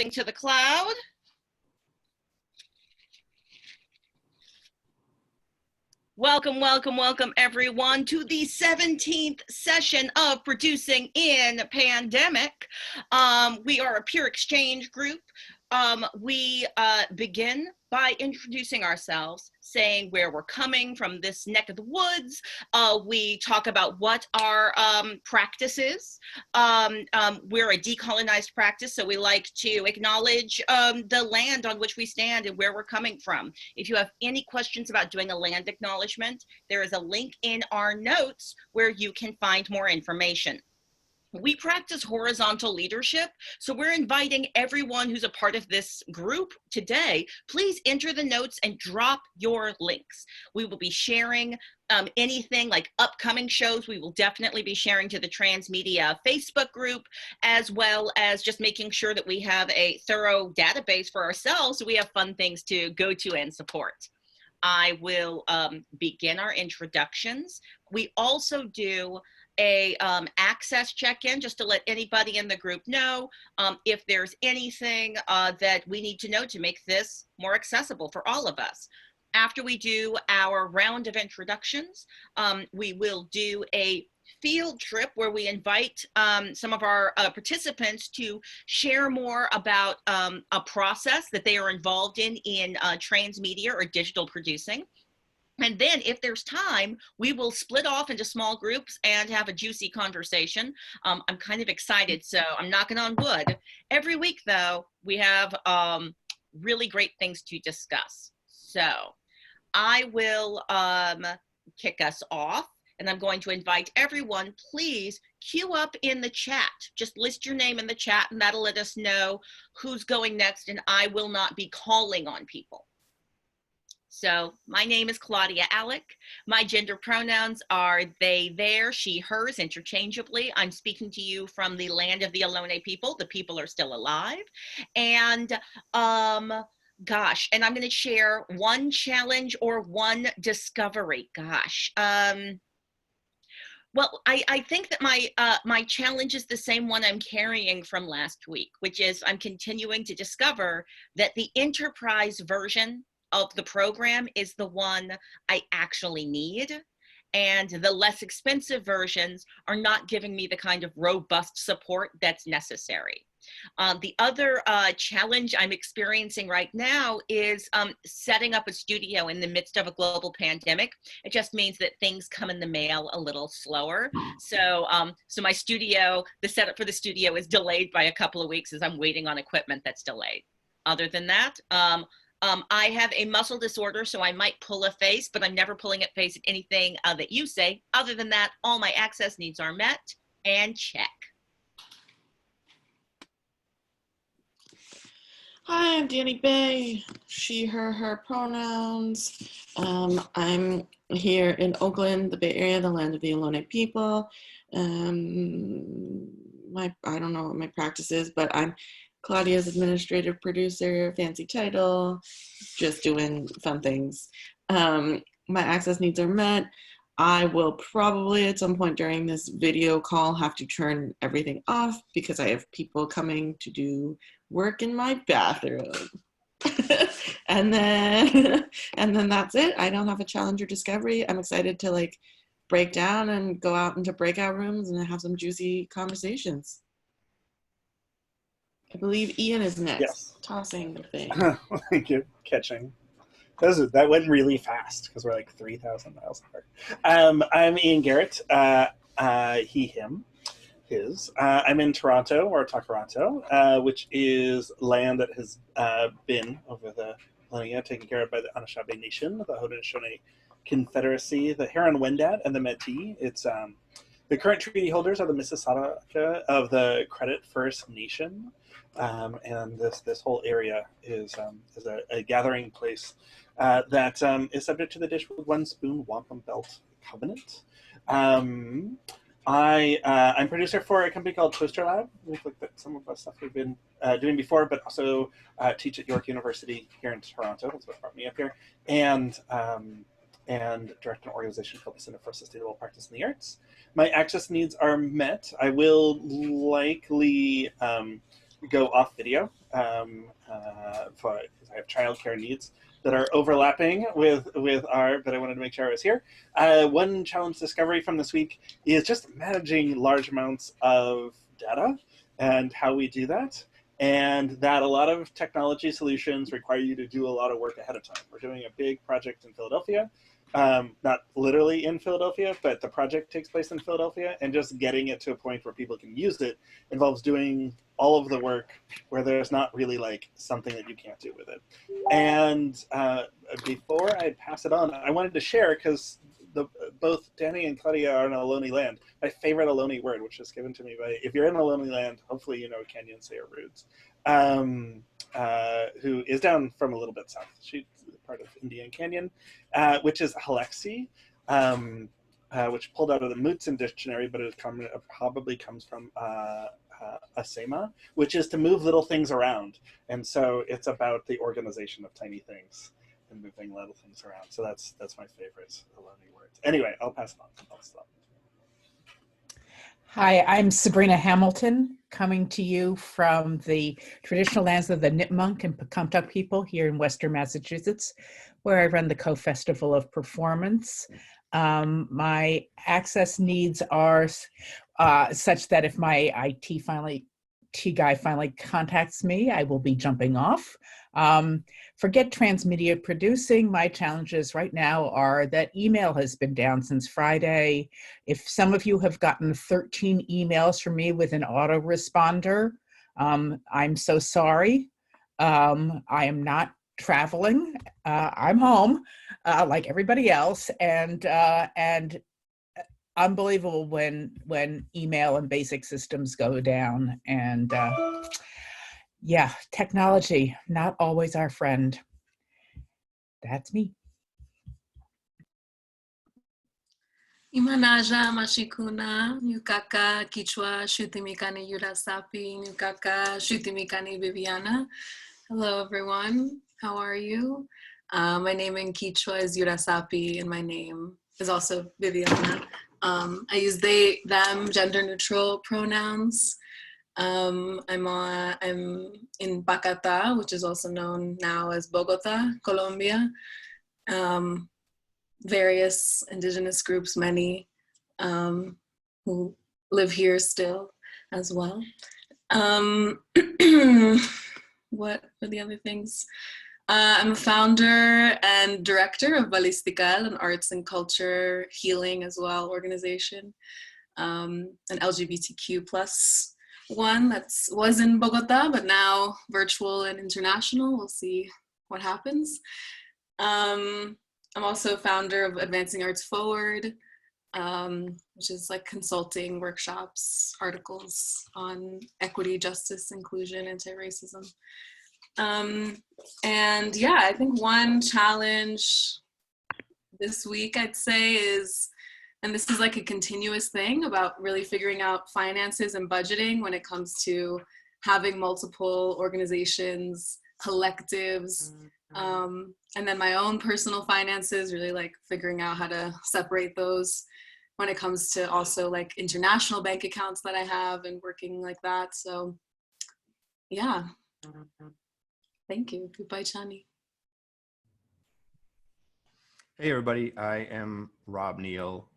To the cloud. Welcome, welcome, welcome everyone to the 17th session of Producing in Pandemic. We are a peer exchange group. We begin by introducing ourselves, saying where we're coming from this neck of the woods. We talk about what our practice is. We're a decolonized practice, so we like to acknowledge the land on which we stand and where we're coming from. If you have any questions about doing a land acknowledgement, there is a link in our notes where you can find more information. We practice horizontal leadership, so we're inviting everyone who's a part of this group today, please enter the notes and drop your links. We will be sharing anything like upcoming shows. We will definitely be sharing to the Transmedia Facebook group, as well as just making sure that we have a thorough database for ourselves so we have fun things to go to and support. I will begin our introductions. We also do a access check-in just to let anybody in the group know if there's anything that we need to know to make this more accessible for all of us. After we do our round of introductions, we will do a field trip where we invite some of our participants to share more about a process that they are involved in transmedia or digital producing. And then if there's time, we will split off into small groups and have a juicy conversation. I'm kind of excited, so I'm knocking on wood. Every week, though, we have really great things to discuss. So I will kick us off, and I'm going to invite everyone, please queue up in the chat. Just list your name in the chat, and that'll let us know who's going next, and I will not be calling on people. So my name is Claudia Alick. My gender pronouns are they, their, she, hers, interchangeably. I'm speaking to you from the land of the Ohlone people. The people are still alive. And gosh, and I'm gonna share one challenge or one discovery, gosh. Well, I think that my challenge is the same one I'm carrying from last week, which is I'm continuing to discover that the enterprise version of the program is the one I actually need, and the less expensive versions are not giving me the kind of robust support that's necessary. The other challenge I'm experiencing right now is setting up a studio in the midst of a global pandemic. It just means that things come in the mail a little slower. So, so my studio, the setup for the studio is delayed by a couple of weeks as I'm waiting on equipment that's delayed. Other than that, I have a muscle disorder, so I might pull a face, but I'm never pulling a face at anything that you say. Other than that, all my access needs are met, and check. Hi, I'm Dani Bay, she, her pronouns. I'm here in Oakland, the Bay Area, the land of the Ohlone people. I don't know what my practice is, but I'm Claudia's administrative producer, fancy title, just doing fun things. My access needs are met. I will probably at some point during this video call have to turn everything off because I have people coming to do work in my bathroom. and then that's it. I don't have a challenge or discovery. I'm excited to like break down and go out into breakout rooms and have some juicy conversations. I believe Ian is next. Yes. Tossing the thing. Thank you. Catching. That went really fast because we're like 3,000 miles apart. I'm Ian Garrett. He, him, his. I'm in Toronto, or Toronto, which is land that has been over the millennia taken care of by the Anishinaabe Nation, the Haudenosaunee Confederacy, the Huron-Wendat, and the Métis. It's the current treaty holders are the Mississauga of the Credit First Nation. And this whole area is a gathering place that is subject to the Dish with One Spoon Wampum Belt Covenant. I'm producer for a company called Twister Lab. We've looked at some of the stuff we've been doing before, but also teach at York University here in Toronto. That's what brought me up here. And direct an organization called the Center for Sustainable Practice in the Arts. My access needs are met. I will likely go off video for because I have childcare needs that are overlapping with our, but I wanted to make sure I was here. One challenge discovery from this week is just managing large amounts of data and how we do that. And that a lot of technology solutions require you to do a lot of work ahead of time. We're doing a big project in Philadelphia, not literally in Philadelphia, but the project takes place in Philadelphia, and just getting it to a point where people can use it involves doing all of the work where there's not really like something that you can't do with it. And before I pass it on, I wanted to share, because both Dani and Claudia are in a lonely land. My favorite Ohlone word, which was given to me by, if you're in a lonely land, hopefully you know what Kenyans say are rudes, who is down from a little bit south. She's part of Indian Canyon, which is Alexi, which pulled out of the Mutsun dictionary, but it probably comes from Asema, which is to move little things around. And so it's about the organization of tiny things and moving little things around. So that's my favorite Ohlone word. Anyway, I'll pass it on. I'll stop. Hi, I'm Sabrina Hamilton, coming to you from the traditional lands of the Nipmuc and Pecumtuck people here in Western Massachusetts, where I run the Co-Festival of Performance. My access needs are such that if my IT guy finally contacts me, I will be jumping off. Forget transmedia producing. My challenges right now are that email has been down since Friday. If some of you have gotten 13 emails from me with an autoresponder, I'm so sorry. I am not traveling. I'm home like everybody else, and unbelievable when email and basic systems go down. And yeah, technology, not always our friend. That's me. Imanaja Mashikuna, Nukaka, Kichwa, Shutimikani Yurasapi, Nukaka, Shutimikani Viviana. Hello, everyone. How are you? My name in Kichwa is Yurasapi, and my name is also Viviana. I use they, them, gender-neutral pronouns. I'm in Bacata, which is also known now as Bogota, Colombia. Various indigenous groups, many who live here still as well. What are the other things? I'm a founder and director of Balistical, an arts and culture healing as well organization, an LGBTQ plus one that was in Bogota, but now virtual and international. We'll see what happens. I'm also founder of Advancing Arts Forward, which is like consulting, workshops, articles on equity, justice, inclusion, anti-racism. And yeah, I think one challenge this week I'd say is, and this is like a continuous thing about really figuring out finances and budgeting when it comes to having multiple organizations, collectives, and then my own personal finances, really like figuring out how to separate those when it comes to also like international bank accounts that I have and working like that. So yeah, thank you. Goodbye, Chani. Hey everybody, I am Rob Neal,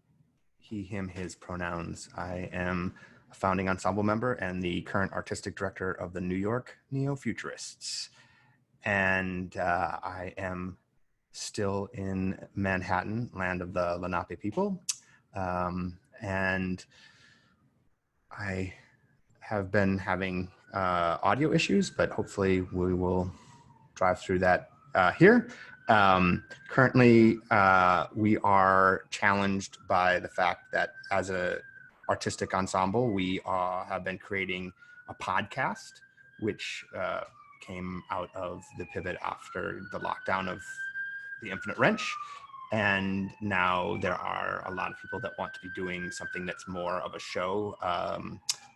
he, him, his pronouns. I am a founding ensemble member and the current artistic director of the New York Neo-Futurists. And I am still in Manhattan, land of the Lenape people. And I have been having audio issues, but hopefully we will drive through that here. Currently, we are challenged by the fact that as an artistic ensemble, we have been creating a podcast, which came out of the pivot after the lockdown of the Infinite Wrench. And now there are a lot of people that want to be doing something that's more of a show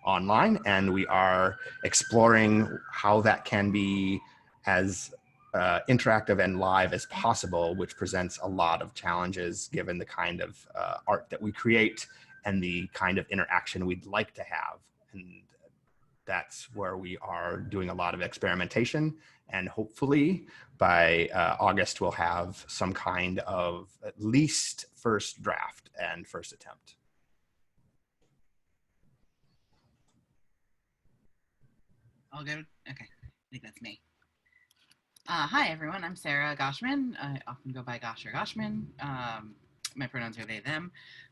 online. And we are exploring how that can be as interactive and live as possible, which presents a lot of challenges given the kind of art that we create and the kind of interaction we'd like to have. And that's where we are doing a lot of experimentation. And hopefully by August, we'll have some kind of at least first draft and first attempt. All good? Okay, I think that's me. Hi, everyone. I'm Sarah Goshman. I often go by Gosh or Goshman. My pronouns are they, them.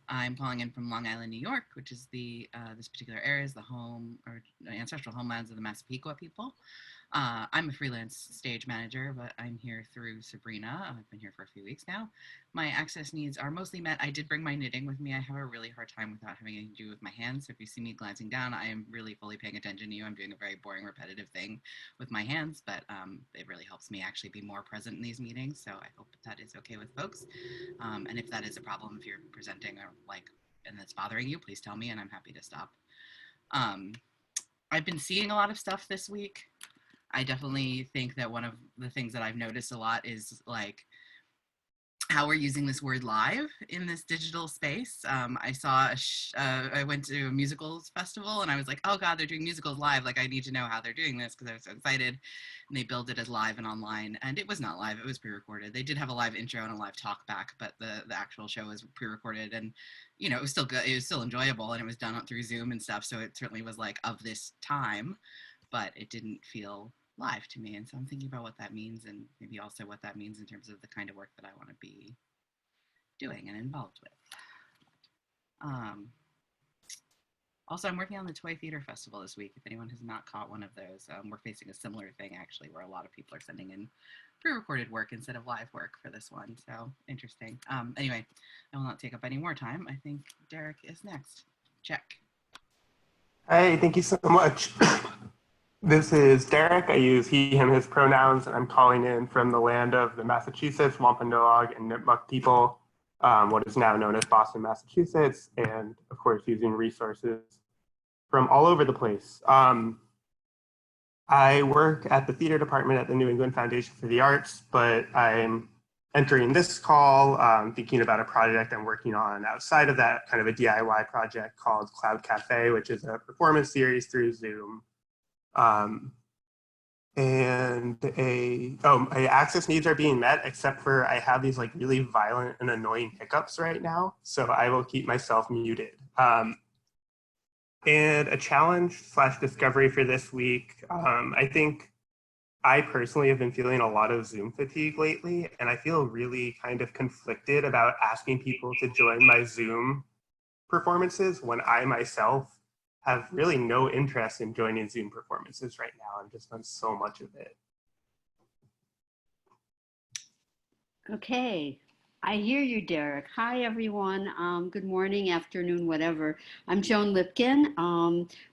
I'm calling in from Long Island, New York, which is this particular area is the home or ancestral homelands of the Massapequa people. I'm a freelance stage manager, but I'm here through Sabrina. I've been here for a few weeks now. My access needs are mostly met. I did bring my knitting with me. I have a really hard time without having anything to do with my hands. So if you see me glancing down, I am really fully paying attention to you. I'm doing a very boring, repetitive thing with my hands, but it really helps me actually be more present in these meetings. So I hope that is okay with folks. And if that is a problem, if you're presenting or and that's bothering you, please tell me and I'm happy to stop. I've been seeing a lot of stuff this week. I definitely think that one of the things that I've noticed a lot is how we're using this word live in this digital space. I saw, I went to a musicals festival and I was like, oh God, they're doing musicals live. I need to know how they're doing this because I was so excited. And they billed it as live and online, and it was not live, it was pre-recorded. They did have a live intro and a live talk back, but the actual show was pre-recorded, and it was still good. It was still enjoyable, and it was done through Zoom and stuff. So it certainly was of this time, but it didn't feel live to me. And so I'm thinking about what that means, and maybe also what that means in terms of the kind of work that I want to be doing and involved with. Also, I'm working on the Toy Theater Festival this week. If anyone has not caught one of those, we're facing a similar thing actually, where a lot of people are sending in pre-recorded work instead of live work for this one. So interesting. Anyway, I will not take up any more time. I think Derek is next. Check. Hey, thank you so much. This is Derek. I use he, him, his pronouns, and I'm calling in from the land of the Massachusetts, Wampanoag, and Nipmuc people, what is now known as Boston, Massachusetts, and of course using resources from all over the place. I work at the theater department at the New England Foundation for the Arts, but I'm entering this call thinking about a project I'm working on outside of that, kind of a DIY project called Cloud Cafe, which is a performance series through Zoom. My access needs are being met, except for I have these really violent and annoying hiccups right now. So I will keep myself muted. And a challenge / discovery for this week. I think I personally have been feeling a lot of Zoom fatigue lately, and I feel really kind of conflicted about asking people to join my Zoom performances when I myself have really no interest in joining Zoom performances right now. I've just done so much of it. Okay, I hear you, Derek. Hi, everyone. Good morning, afternoon, whatever. I'm Joan Lipkin.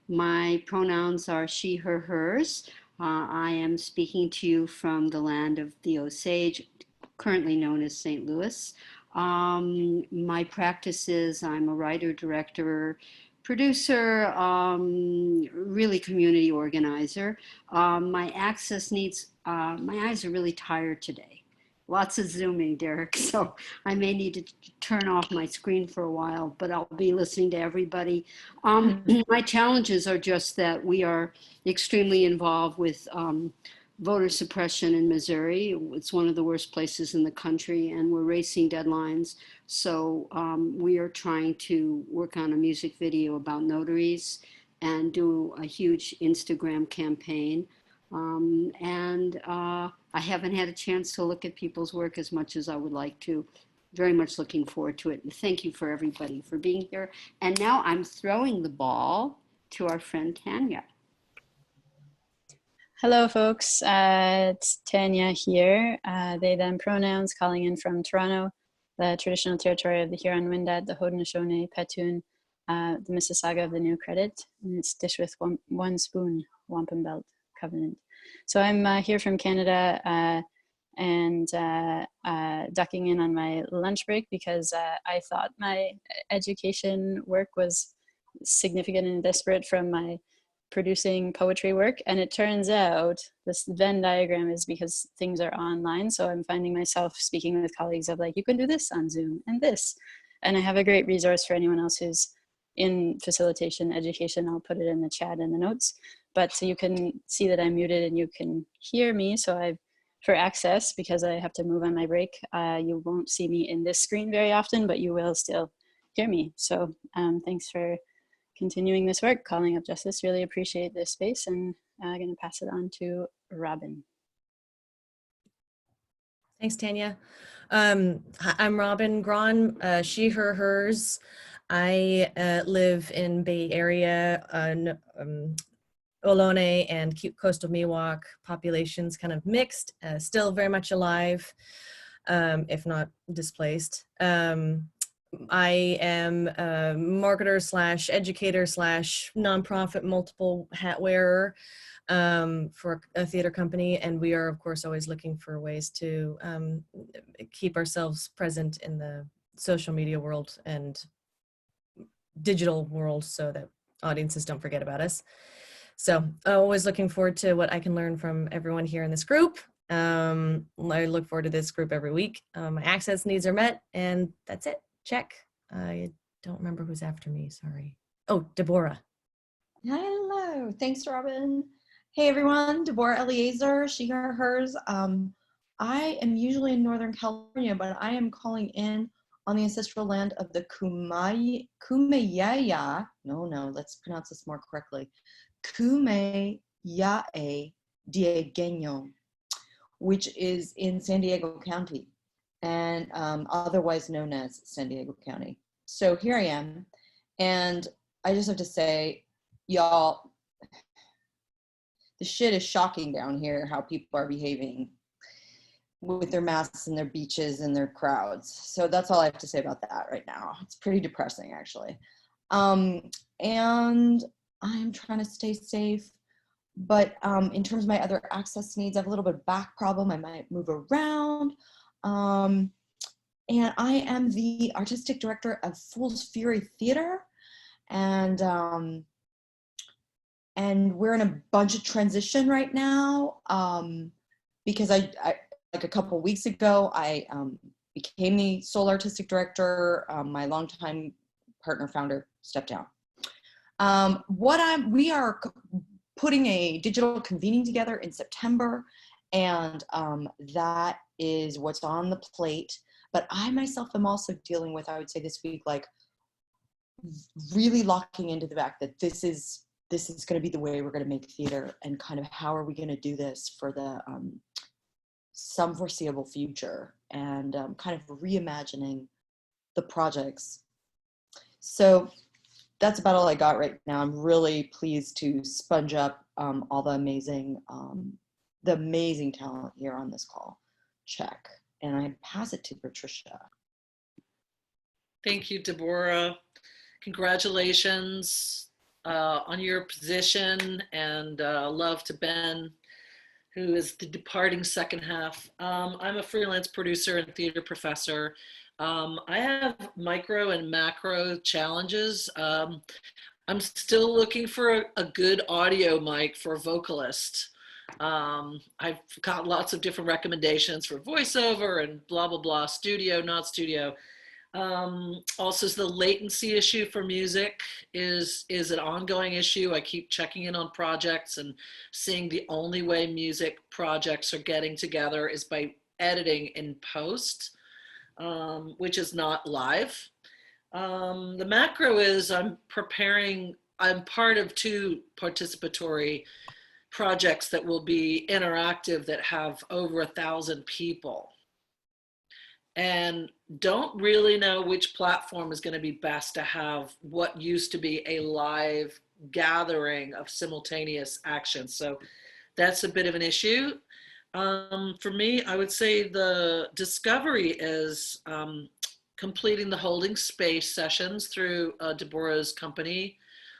My pronouns are she, her, hers. I am speaking to you from the land of the Osage, currently known as St. Louis. My practice is I'm a writer, director, producer, really community organizer. My access needs, my eyes are really tired today. Lots of Zooming, Derek, so I may need to turn off my screen for a while, but I'll be listening to everybody. My challenges are just that we are extremely involved with voter suppression in Missouri. It's one of the worst places in the country, and we're racing deadlines. So we are trying to work on a music video about notaries and do a huge Instagram campaign. I haven't had a chance to look at people's work as much as I would like to. Very much looking forward to it. And thank you for everybody for being here. And now I'm throwing the ball to our friend Tanya. Hello, folks. It's Tanya here. They, them pronouns, calling in from Toronto, the traditional territory of the Huron-Wendat, the Haudenosaunee, Petun, the Mississauga of the New Credit, and it's dish with one spoon, wampum belt covenant. So I'm here from Canada and ducking in on my lunch break because I thought my education work was significant and disparate from my producing poetry work, and it turns out this Venn diagram is because things are online. So I'm finding myself speaking with colleagues of you can do this on Zoom and this, and I have a great resource for anyone else who's in facilitation education. I'll put it in the chat and the notes, but so you can see that I'm muted and you can hear me. So for access, because I have to move on my break, you won't see me in this screen very often, but you will still hear me. So thanks for continuing this work, calling up justice. Really appreciate this space, and I'm going to pass it on to Robin. Thanks, Tanya. I'm Robin Braun, she, her, hers. I live in Bay Area, Ohlone and coastal Miwok. Populations kind of mixed, still very much alive, if not displaced. I am a marketer / educator / nonprofit multiple hat wearer for a theater company, and we are of course always looking for ways to keep ourselves present in the social media world and digital world so that audiences don't forget about us. So always looking forward to what I can learn from everyone here in this group. I look forward to this group every week. My access needs are met, and that's it. Check. I don't remember who's after me, sorry. Oh, Deborah. Hello, thanks, Robin. Hey everyone, Deborah Eliezer, she, her, hers. I am usually in Northern California, but I am calling in on the ancestral land of the Kumeyaay, no, let's pronounce this more correctly, Kumeyaay Diegueño, which is in San Diego County, and otherwise known as San Diego County. So here I am, and I just have to say, y'all, the shit is shocking down here, how people are behaving with their masks and their beaches and their crowds. So that's all I have to say about that right now. It's pretty depressing, actually. And I'm trying to stay safe, but in terms of my other access needs, I have a little bit of back problem. I might move around. And I am the artistic director of Fool's Fury Theater. And we're in a bunch of transition right now because I like a couple weeks ago, I became the sole artistic director. My longtime partner founder stepped down. We are putting a digital convening together in September, and that is what's on the plate. But I myself am also dealing with, I would say this week, like really locking into the fact that this is going to be the way we're going to make theater, and kind of how are we going to do this for the some foreseeable future, and kind of reimagining the projects. So that's about all I got right now. I'm really pleased to sponge up all the amazing talent here on this call. Check. And I pass it to Patricia. Thank you, Deborah. Congratulations on your position, and love to Ben, who is the departing second half. I'm a freelance producer and theater professor. I have micro and macro challenges. I'm still looking for a good audio mic for a vocalist. I've got lots of different recommendations for voiceover and blah, blah, blah, studio, not studio. Also, the latency issue for music is an ongoing issue. I keep checking in on projects and seeing the only way music projects are getting together is by editing in post, which is not live. The macro is I'm part of 2 participatory projects that will be interactive that have over 1,000 people, and don't really know which platform is going to be best to have what used to be a live gathering of simultaneous action. So that's a bit of an issue. For me, I would say the discovery is completing the holding space sessions through Deborah's company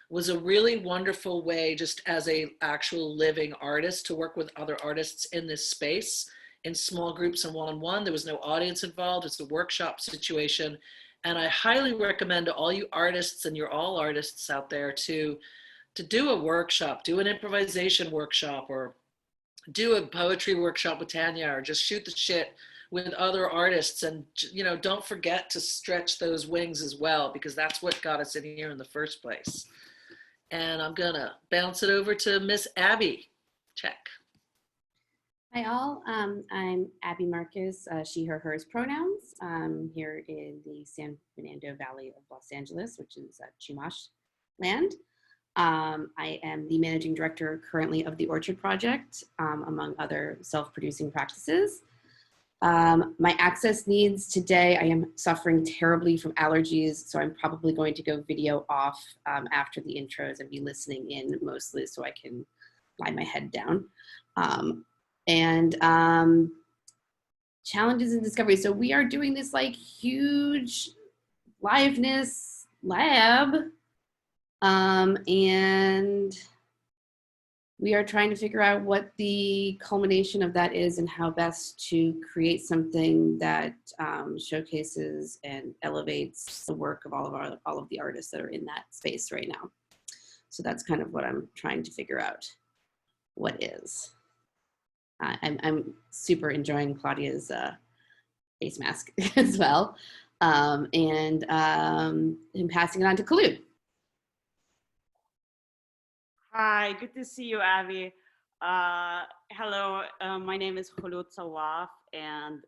was a really wonderful way, just as a actual living artist, to work with other artists in this space in small groups and one-on-one. There was no audience involved. It's a workshop situation. And I highly recommend to all you artists, and you're all artists out there, to do a workshop, do an improvisation workshop, or do a poetry workshop with Tanya, or just shoot the shit with other artists. And, you know, don't forget to stretch those wings as well, because that's what got us in here in the first place. And I'm gonna bounce it over to Miss Abby. Check. Hi all, I'm Abby Marcus, she, her, hers pronouns. Here in the San Fernando Valley of Los Angeles, which is Chumash land. I am the managing director currently of the Orchard Project, among other self-producing practices. My access needs today, I am suffering terribly from allergies, so I'm probably going to go video off after the intros and be listening in mostly so I can lie my head down. Challenges and discovery. So we are doing this like huge liveness lab, and we are trying to figure out what the culmination of that is and how best to create something that showcases and elevates the work of all of the artists that are in that space right now. So that's kind of what I'm trying to figure out what is. I'm super enjoying Claudia's face mask as well. I'm passing it on to Kholoud. Hi, good to see you, Abby. Hello, my name is Kholoud Sawaf, and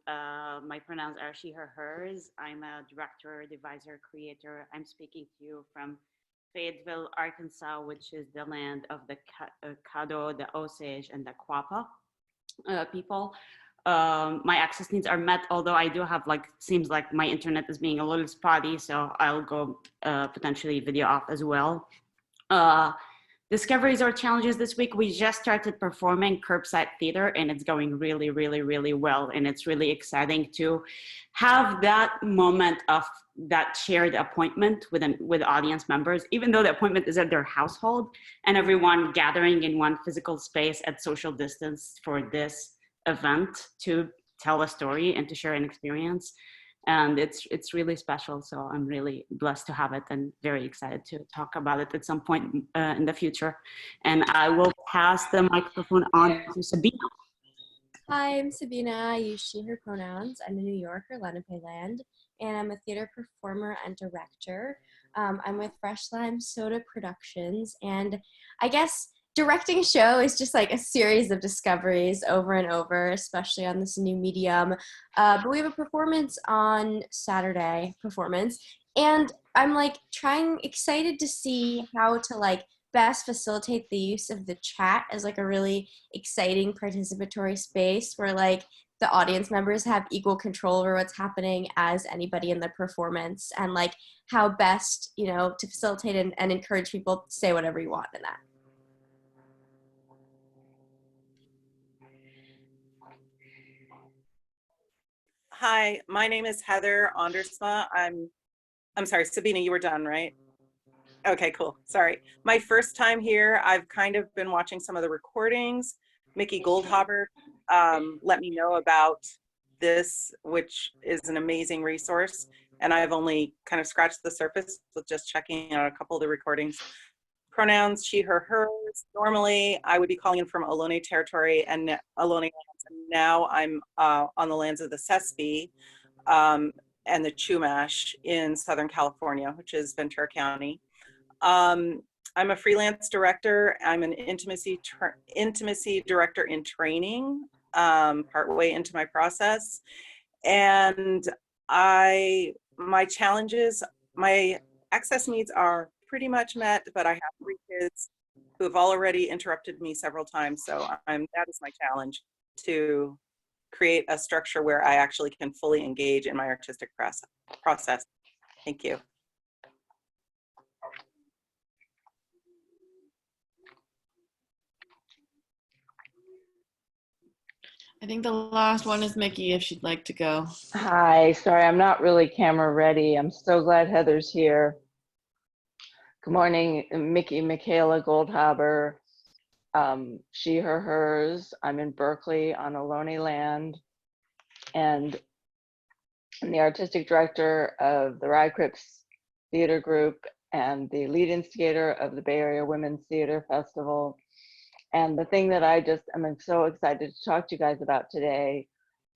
my pronouns are she, her, hers. I'm a director, deviser, creator. I'm speaking to you from Fayetteville, Arkansas, which is the land of the Caddo, the Osage, and the Quapaw people. My access needs are met, although I do have seems like my internet is being a little spotty, so I'll go potentially video off as well. Discoveries or challenges this week, we just started performing curbside theater and it's going really, really, really well. And it's really exciting to have that moment of that shared appointment with audience members, even though the appointment is at their household, and everyone gathering in one physical space at social distance for this event to tell a story and to share an experience. And it's really special. So I'm really blessed to have it and very excited to talk about it at some point in the future. And I will pass the microphone on to Sabrina. Hi, I'm Sabrina. I use she, her pronouns. I'm a New Yorker, Dani Bay land, and I'm a theater performer and director. I'm with Fresh Lime Soda Productions, and I guess directing a show is just like a series of discoveries over and over, especially on this new medium. But we have a performance on Saturday, and I'm excited to see how to best facilitate the use of the chat as a really exciting participatory space where the audience members have equal control over what's happening as anybody in the performance, and how best, to facilitate and encourage people to say whatever you want in that. Hi, my name is Heather Ondersma. I'm sorry, Sabina, you were done, right? Okay, cool. Sorry. My first time here, I've kind of been watching some of the recordings. Mickey Goldhaber let me know about this, which is an amazing resource. And I've only kind of scratched the surface with just checking out a couple of the recordings. Pronouns, she, her, hers. Normally, I would be calling in from Ohlone territory and Ohlone lands. And now I'm on the lands of the Sespe and the Chumash in Southern California, which is Ventura County. I'm a freelance director. I'm an intimacy director in training, partway into my process. And my challenges, my access needs are pretty much met, but I have 3 kids who have already interrupted me several times. So that is my challenge, to create a structure where I actually can fully engage in my artistic process. Thank you. I think the last one is Mickey, if she'd like to go. Hi, sorry, I'm not really camera ready. I'm so glad Heather's here. Good morning, Michaela Goldhaber. She, her, hers. I'm in Berkeley on Ohlone land, and I'm the artistic director of the Rye Crips Theater Group and the lead instigator of the Bay Area Women's Theater Festival. And the thing that I just am so excited to talk to you guys about today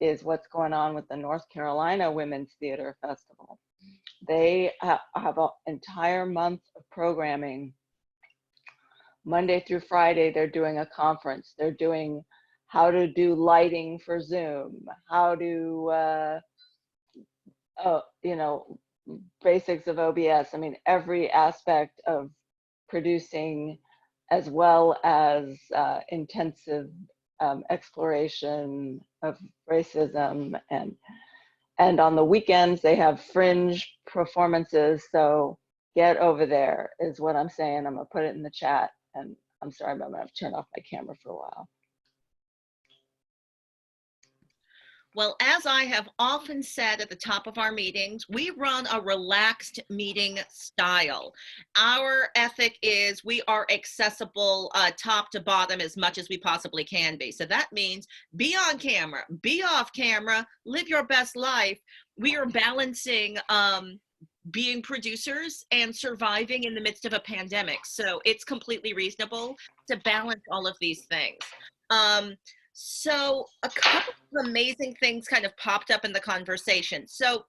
is what's going on with the North Carolina Women's Theater Festival. They have an entire month of programming. Monday through Friday, they're doing a conference. They're doing how to do lighting for Zoom, how to, you know, basics of OBS. I mean, every aspect of producing, as well as intensive exploration of racism, and on the weekends they have fringe performances. So get over there is what I'm saying. I'm gonna put it in the chat, and I'm sorry, but I'm gonna have to turn off my camera for a while. Well, as I have often said at the top of our meetings, we run a relaxed meeting style. Our ethic is we are accessible top to bottom as much as we possibly can be. So that means be on camera, be off camera, live your best life. We are balancing being producers and surviving in the midst of a pandemic. So it's completely reasonable to balance all of these things. So a couple of amazing things kind of popped up in the conversation. So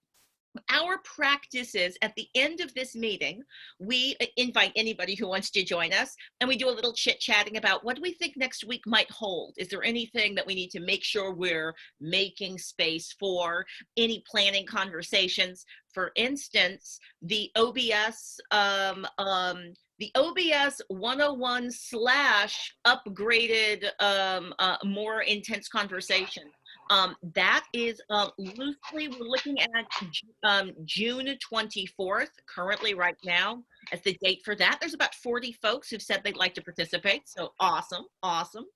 our practice is at the end of this meeting, we invite anybody who wants to join us, and we do a little chit-chatting about what do we think next week might hold. Is there anything that we need to make sure we're making space for? Any planning conversations? For instance, the OBS 101 / upgraded more intense conversation. That is loosely, we're looking at June 24th, currently right now, as the date for that. There's about 40 folks who've said they'd like to participate, so awesome, awesome.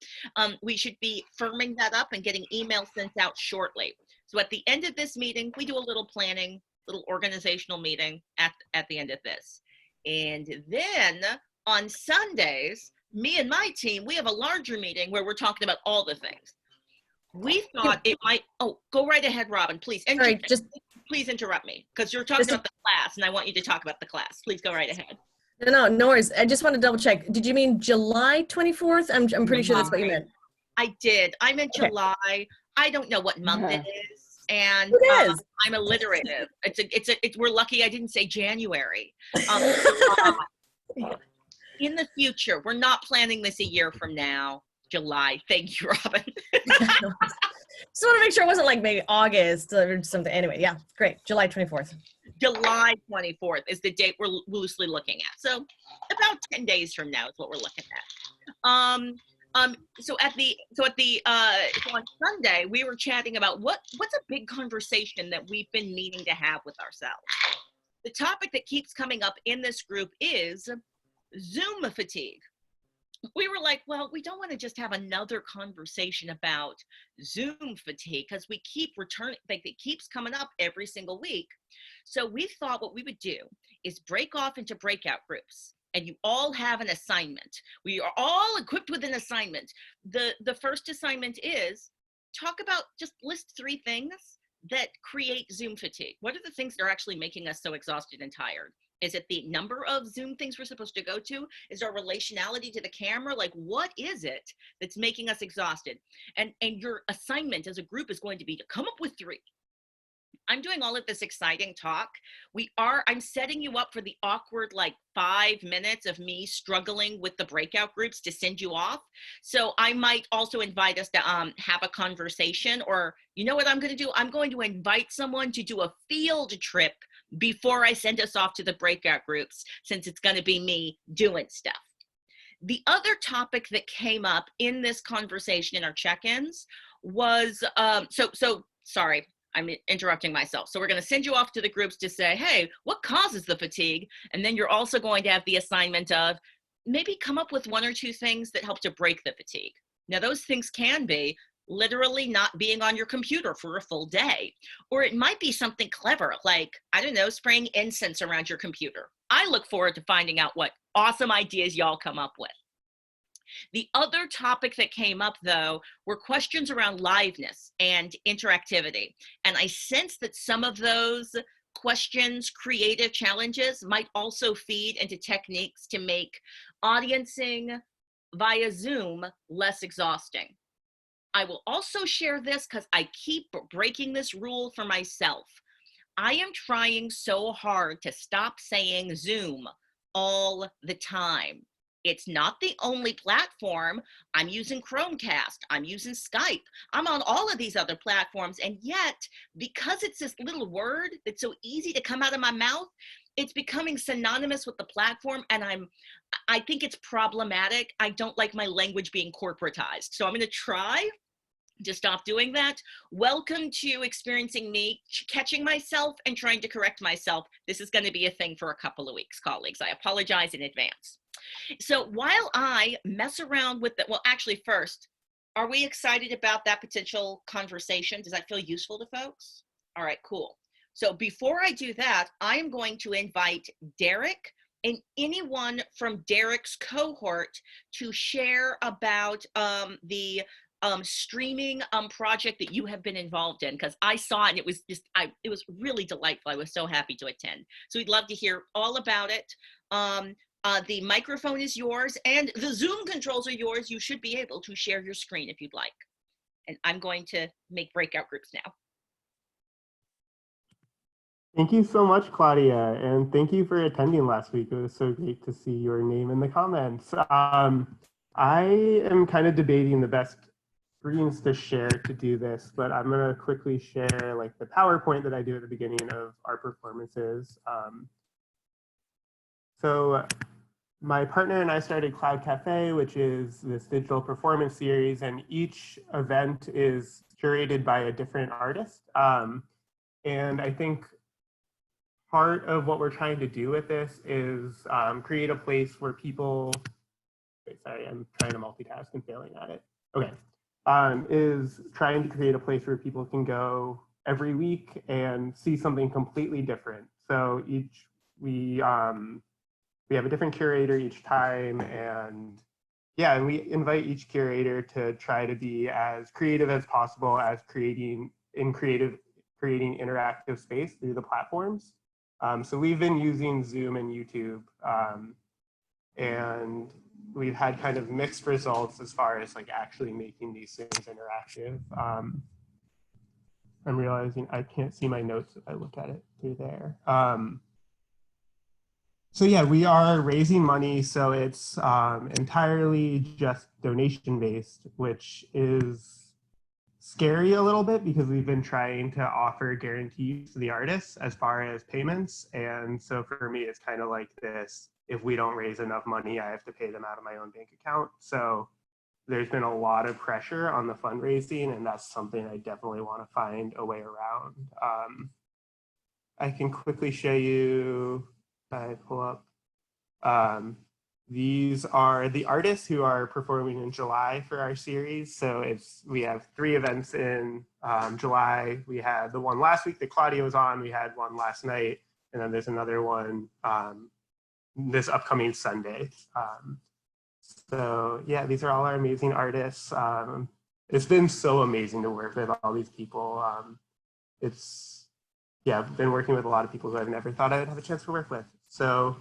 We should be firming that up and getting emails sent out shortly. So at the end of this meeting, we do a little planning, little organizational meeting at the end of this. And then on Sundays, me and my team, we have a larger meeting where we're talking about all the things. We thought it might, oh, go right ahead, Robin, please. Sorry, please interrupt me, because you're talking about the class and I want you to talk about the class. Please go right ahead. No worries. I just want to double check. Did you mean July 24th? I'm pretty sure that's what you meant. I did. I meant July. I don't know what month it is. And I'm alliterative. We're lucky I didn't say January. In the future, we're not planning this a year from now. July. Thank you, Robin. Just want to make sure it wasn't like maybe August or something. Anyway, yeah, great. July 24th. July 24th is the date we're loosely looking at. So about 10 days from now is what we're looking at. So on Sunday, we were chatting about what's a big conversation that we've been meaning to have with ourselves. The topic that keeps coming up in this group is Zoom fatigue. We were like, well, we don't want to just have another conversation about Zoom fatigue because we keep returning, like it keeps coming up every single week. So we thought what we would do is break off into breakout groups, and you all have an assignment. We are all equipped with an assignment. The first assignment is talk about, just list 3 things that create Zoom fatigue. What are the things that are actually making us so exhausted and tired? Is it the number of Zoom things we're supposed to go to? Is our relationality to the camera? Like, what is it that's making us exhausted? And your assignment as a group is going to be to come up with 3. I'm doing all of this exciting talk. I'm setting you up for the awkward, like 5 minutes of me struggling with the breakout groups to send you off. So I might also invite us to have a conversation, or you know what I'm going to do? I'm going to invite someone to do a field trip before I send us off to the breakout groups, since it's going to be me doing stuff. The other topic that came up in this conversation in our check-ins was, sorry, I'm interrupting myself. So we're going to send you off to the groups to say, hey, what causes the fatigue? And then you're also going to have the assignment of maybe come up with 1 or 2 things that help to break the fatigue. Now, those things can be literally not being on your computer for a full day, or it might be something clever, like, I don't know, spraying incense around your computer. I look forward to finding out what awesome ideas y'all come up with. The other topic that came up, though, were questions around liveness and interactivity. And I sense that some of those questions, creative challenges, might also feed into techniques to make audiencing via Zoom less exhausting. I will also share this because I keep breaking this rule for myself. I am trying so hard to stop saying Zoom all the time. It's not the only platform. I'm using Chromecast, I'm using Skype, I'm on all of these other platforms, and yet, because it's this little word that's so easy to come out of my mouth, it's becoming synonymous with the platform, and I think it's problematic. I don't like my language being corporatized. So I'm gonna try to stop doing that. Welcome to experiencing me catching myself and trying to correct myself. This is gonna be a thing for a couple of weeks, colleagues. I apologize in advance. So while I mess around with it, well, actually first, are we excited about that potential conversation? Does that feel useful to folks? All right, cool. So before I do that, I am going to invite Derek and anyone from Derek's cohort to share about the streaming project that you have been involved in, because I saw it and it was just, it was really delightful. I was so happy to attend. So we'd love to hear all about it. The microphone is yours and the Zoom controls are yours. You should be able to share your screen if you'd like. And I'm going to make breakout groups now. Thank you so much, Claudia, and thank you for attending last week. It was so great to see your name in the comments. I am kind of debating the best screens to share to do this, but I'm going to quickly share like the PowerPoint that I do at the beginning of our performances. So my partner and I started Cloud Cafe, which is this digital performance series, and each event is curated by a different artist. And I think part of what we're trying to do with this is create a place where people, sorry, I'm trying to multitask and failing at it. Okay, is trying to create a place where people can go every week and see something completely different. So we have a different curator each time, and yeah, and we invite each curator to try to be as creative as possible as creating interactive space through the platforms. So we've been using Zoom and YouTube, and we've had kind of mixed results as far as like actually making these things interactive. I'm realizing I can't see my notes if I look at it through there. So yeah, we are raising money, so it's entirely just donation based, which is scary a little bit because we've been trying to offer guarantees to the artists as far as payments. And so for me, it's kind of like this, if we don't raise enough money, I have to pay them out of my own bank account. So there's been a lot of pressure on the fundraising, and that's something I definitely want to find a way around. I can quickly show you, I pull up, these are the artists who are performing in July for our series. So we have 3 events in July. We had the one last week that Claudia was on. We had one last night, and then there's another one this upcoming Sunday. So yeah, these are all our amazing artists. It's been so amazing to work with all these people. Yeah, I've been working with a lot of people who I've never thought I would have a chance to work with. So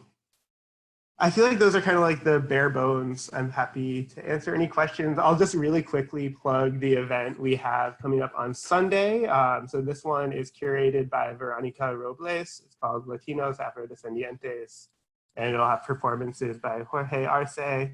I feel like those are kind of like the bare bones. I'm happy to answer any questions. I'll just really quickly plug the event we have coming up on Sunday. So this one is curated by Veronica Robles. It's called Latinos Afrodescendientes, and it'll have performances by Jorge Arce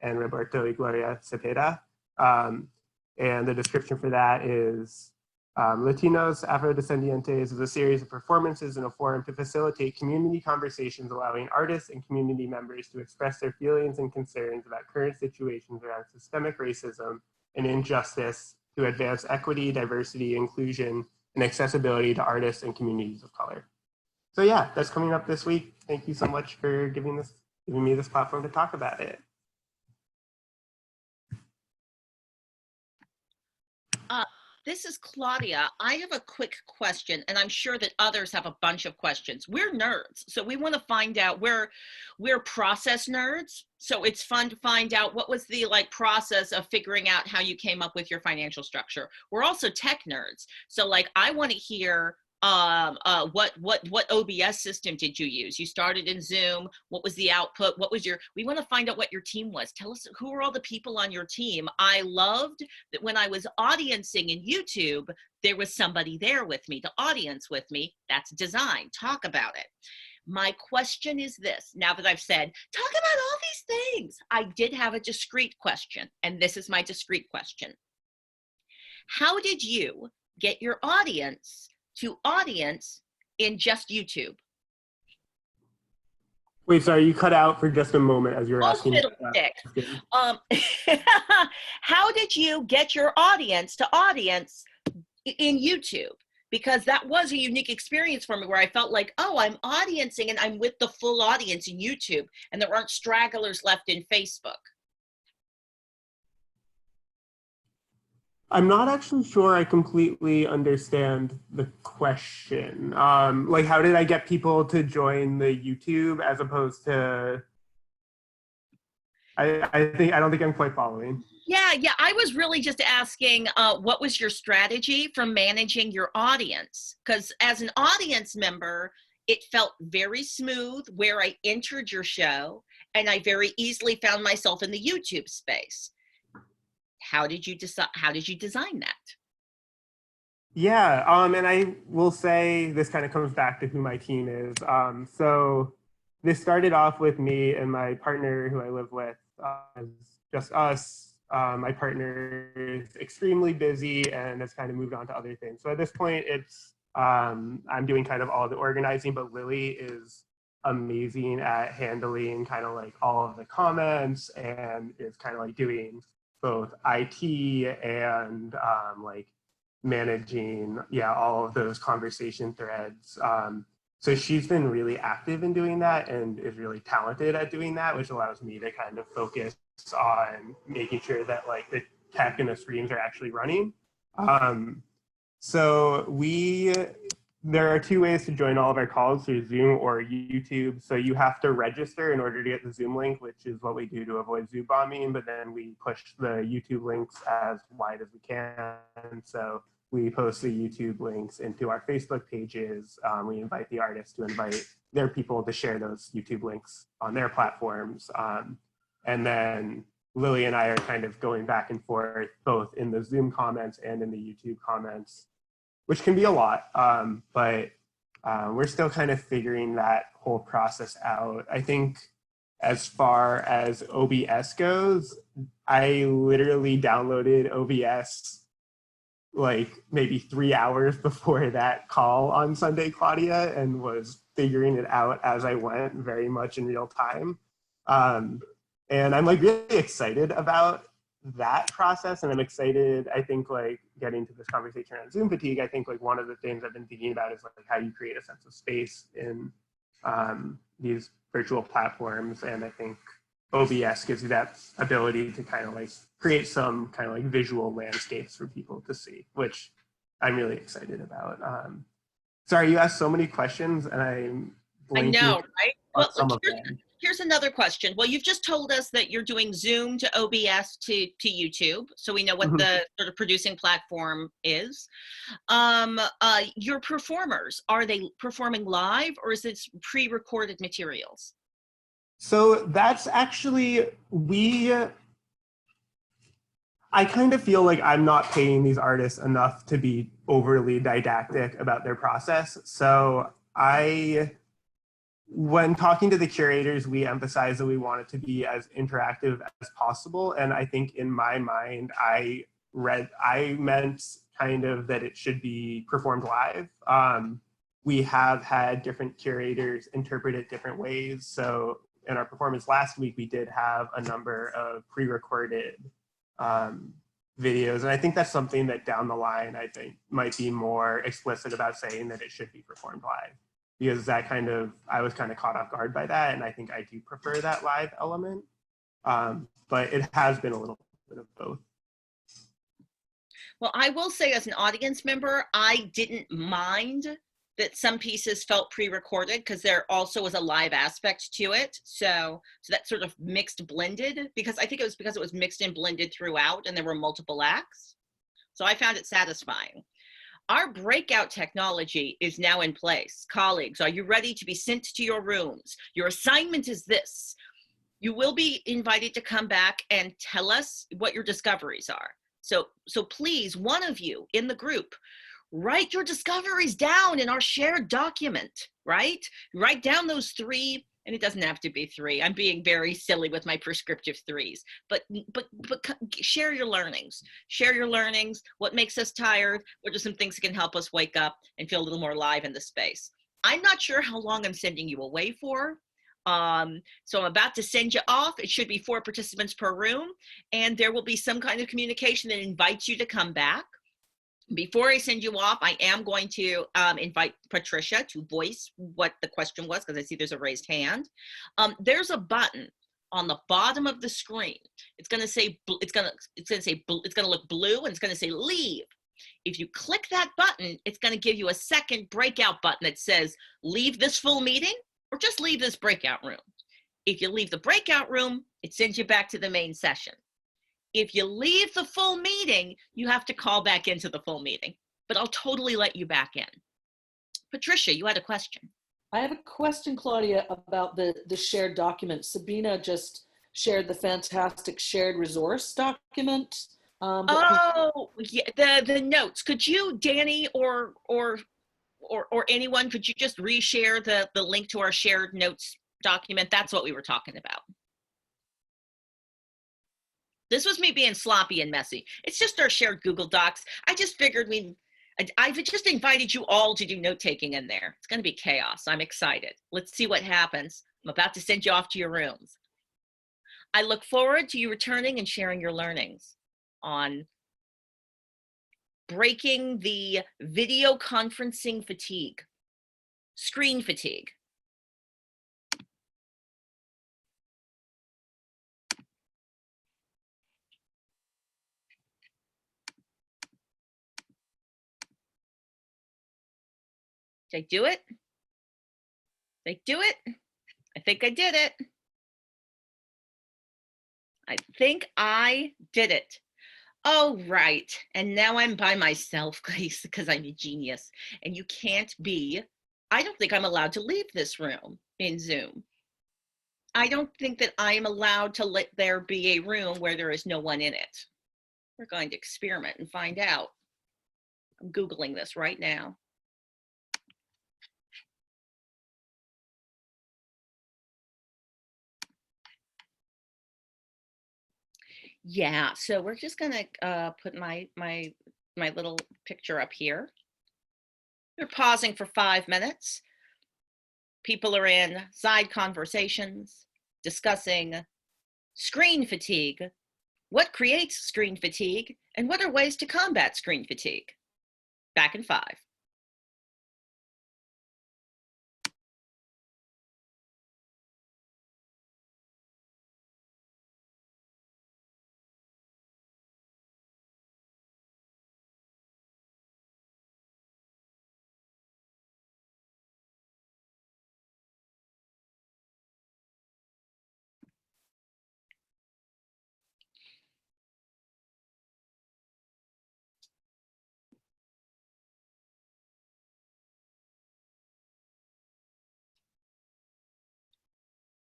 and Roberto y Gloria Cepeda. And the description for that is Latinos Afrodescendientes is a series of performances and a forum to facilitate community conversations, allowing artists and community members to express their feelings and concerns about current situations around systemic racism and injustice to advance equity, diversity, inclusion, and accessibility to artists and communities of color. So yeah, that's coming up this week. Thank you so much for giving me this platform to talk about it. This is Claudia. I have a quick question, and I'm sure that others have a bunch of questions. We're nerds, so we want to find out, we're process nerds, so it's fun to find out what was the process of figuring out how you came up with your financial structure. We're also tech nerds, so I want to hear what OBS system did you use? You started in Zoom. What was the output? What was we want to find out what your team was. Tell us who were all the people on your team. I loved that when I was audiencing in YouTube, there was somebody there with me, the audience with me. That's design. Talk about it. My question is this, now that I've said, talk about all these things, I did have a discrete question, and this is my discrete question. How did you get your audience to audience in just YouTube? Wait, sorry, you cut out for just a moment as you were asking. How did you get your audience to audience in YouTube? Because that was a unique experience for me where I felt like, oh, I'm audiencing and I'm with the full audience in YouTube and there aren't stragglers left in Facebook. I'm not actually sure I completely understand the question. Like, how did I get people to join the YouTube as opposed to, I don't think I'm quite following. Yeah, I was really just asking, what was your strategy for managing your audience? Because as an audience member, it felt very smooth where I entered your show, and I very easily found myself in the YouTube space. How did you decide? How did you design that? Yeah, and I will say this kind of comes back to who my team is. So this started off with me and my partner who I live with, just us. My partner is extremely busy and has kind of moved on to other things. So at this point, it's I'm doing kind of all the organizing, but Lily is amazing at handling kind of like all of the comments and is kind of like doing both IT and like managing, all of those conversation threads. So she's been really active in doing that and is really talented at doing that, which allows me to kind of focus on making sure that like the tech and the streams are actually running. So there are two ways to join all of our calls, through Zoom or YouTube. So you have to register in order to get the Zoom link, which is what we do to avoid Zoom bombing, but then we push the YouTube links as wide as we can. So we post the YouTube links into our Facebook pages. We invite the artists to invite their people to share those YouTube links on their platforms. And then Lily and I are kind of going back and forth, both in the Zoom comments and in the YouTube comments, which can be a lot, but we're still kind of figuring that whole process out. I think as far as OBS goes, I literally downloaded OBS like maybe 3 hours before that call on Sunday, Claudia, and was figuring it out as I went, very much in real time. And I'm like really excited about that process, and I'm excited, I think, like getting to this conversation around Zoom fatigue. I think like one of the things I've been thinking about is like how you create a sense of space in these virtual platforms, and I think OBS gives you that ability to kind of like create some kind of like visual landscapes for people to see, which I'm really excited about. Sorry, you asked so many questions, and I know, right? Well, some of them. Here's another question. Well, you've just told us that you're doing Zoom to OBS to YouTube, so we know what the sort of producing platform is. Your performers, are they performing live, or is it pre-recorded materials? So that's actually, I kind of feel like I'm not paying these artists enough to be overly didactic about their process. So when talking to the curators, we emphasize that we want it to be as interactive as possible. And I think in my mind, I meant kind of that it should be performed live. We have had different curators interpret it different ways. So in our performance last week, we did have a number of pre-recorded videos. And I think that's something that down the line, I think might be more explicit about saying that it should be performed live. Because that I was kind of caught off guard by that. And I think I do prefer that live element. But it has been a little bit of both. Well, I will say as an audience member, I didn't mind that some pieces felt pre-recorded because there also was a live aspect to it. So that sort of mixed blended, because I think it was because it was mixed and blended throughout and there were multiple acts. So I found it satisfying. Our breakout technology is now in place. Colleagues, are you ready to be sent to your rooms? Your assignment is this. You will be invited to come back and tell us what your discoveries are. So please, one of you in the group, write your discoveries down in our shared document, right? Write down those 3, and it doesn't have to be 3. I'm being very silly with my prescriptive 3s, but share your learnings. Share your learnings. What makes us tired? What are some things that can help us wake up and feel a little more alive in the space? I'm not sure how long I'm sending you away for. So I'm about to send you off. It should be 4 participants per room, and there will be some kind of communication that invites you to come back. Before I send you off, I am going to invite Patricia to voice what the question was, because I see there's a raised hand. There's a button on the bottom of the screen. It's going to say it's going to look blue, and it's going to say leave. If you click that button, it's going to give you a second breakout button that says leave this full meeting or just leave this breakout room. If you leave the breakout room, it sends you back to the main session. If you leave the full meeting, you have to call back into the full meeting, but I'll totally let you back in. Patricia, you had a question. I have a question, Claudia, about the shared document. Sabina just shared the fantastic shared resource document. Yeah, the notes. Could you, Dani, or anyone, could you just reshare the link to our shared notes document? That's what we were talking about. This was me being sloppy and messy. It's just our shared Google Docs. I just figured I've just invited you all to do note-taking in there. It's going to be chaos. I'm excited. Let's see what happens. I'm about to send you off to your rooms. I look forward to you returning and sharing your learnings on breaking the video conferencing fatigue, screen fatigue. Did I do it? Did I do it? I think I did it. I think I did it. Oh, right. And now I'm by myself, guys, because I'm a genius. And you can't be, I don't think I'm allowed to leave this room in Zoom. I don't think that I am allowed to let there be a room where there is no one in it. We're going to experiment and find out. I'm Googling this right now. Yeah, so we're just gonna put my little picture up here. We're pausing for 5 minutes. People are in side conversations, discussing screen fatigue. What creates screen fatigue, and what are ways to combat screen fatigue? Back in 5.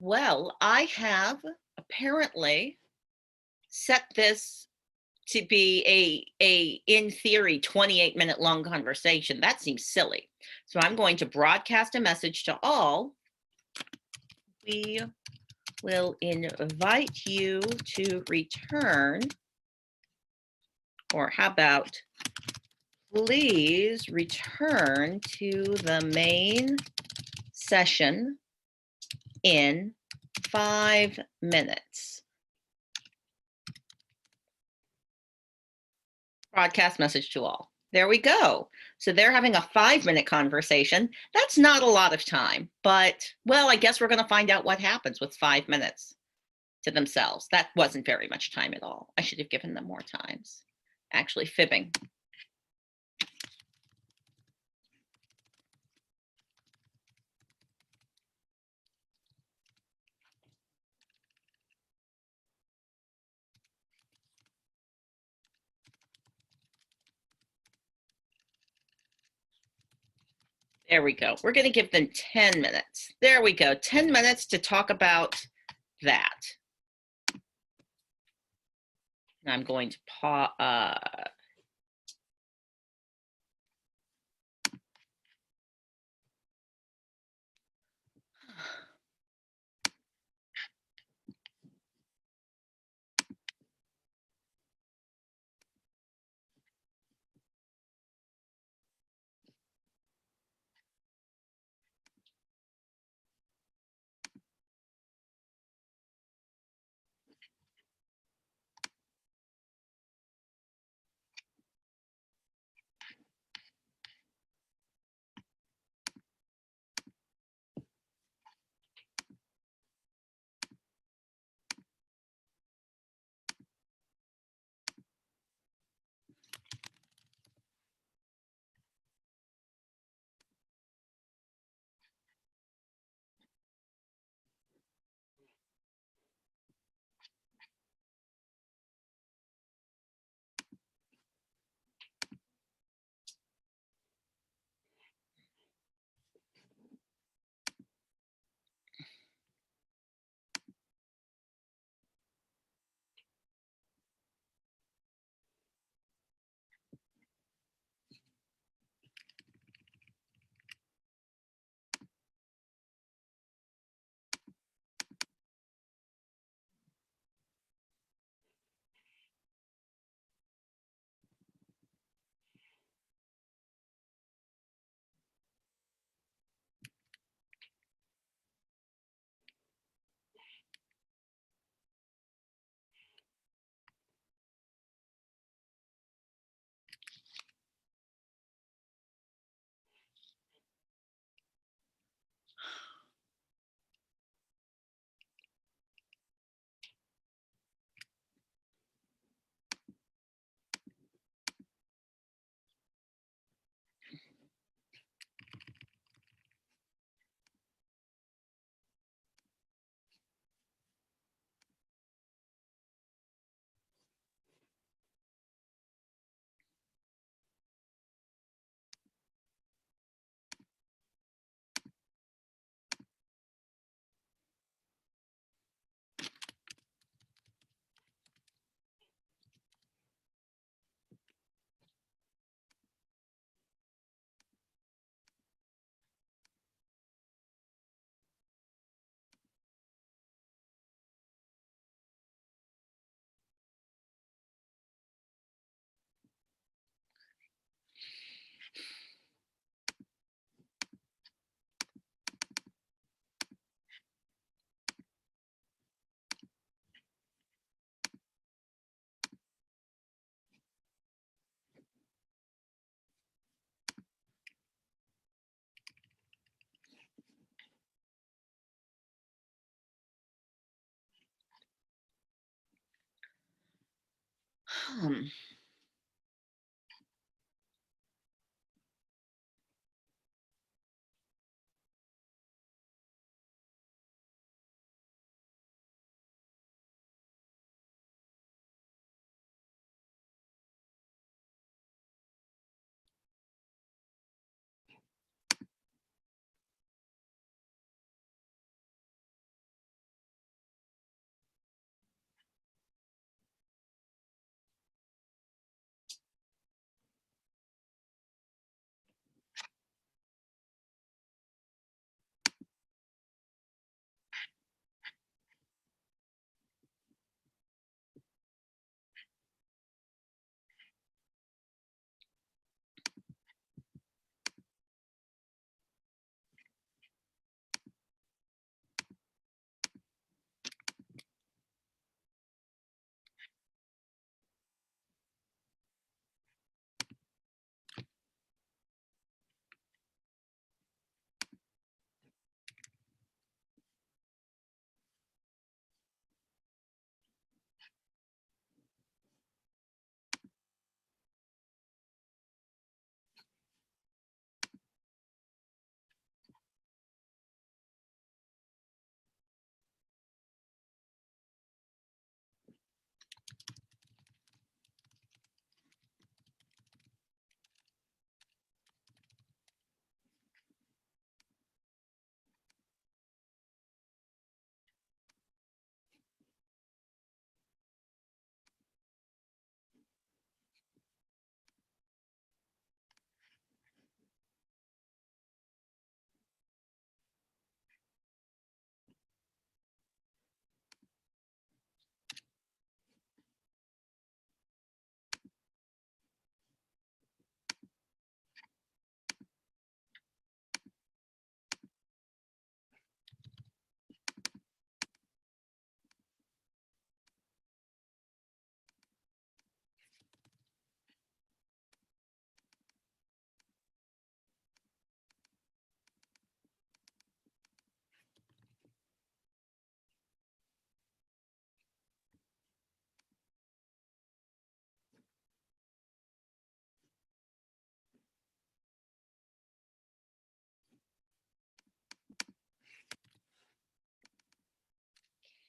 Well, I have apparently set this to be a in theory 28-minute long conversation. That seems silly. So I'm going to broadcast a message to all. We will invite you to return, or how about please return to the main session in 5 minutes. Broadcast message to all. There we go. So they're having a 5-minute conversation. That's not a lot of time, but well, I guess we're going to find out what happens with 5 minutes to themselves. That wasn't very much time at all. I should have given them more times. Actually, fibbing. There we go. We're going to give them 10 minutes. There we go. 10 minutes to talk about that. I'm going to pause.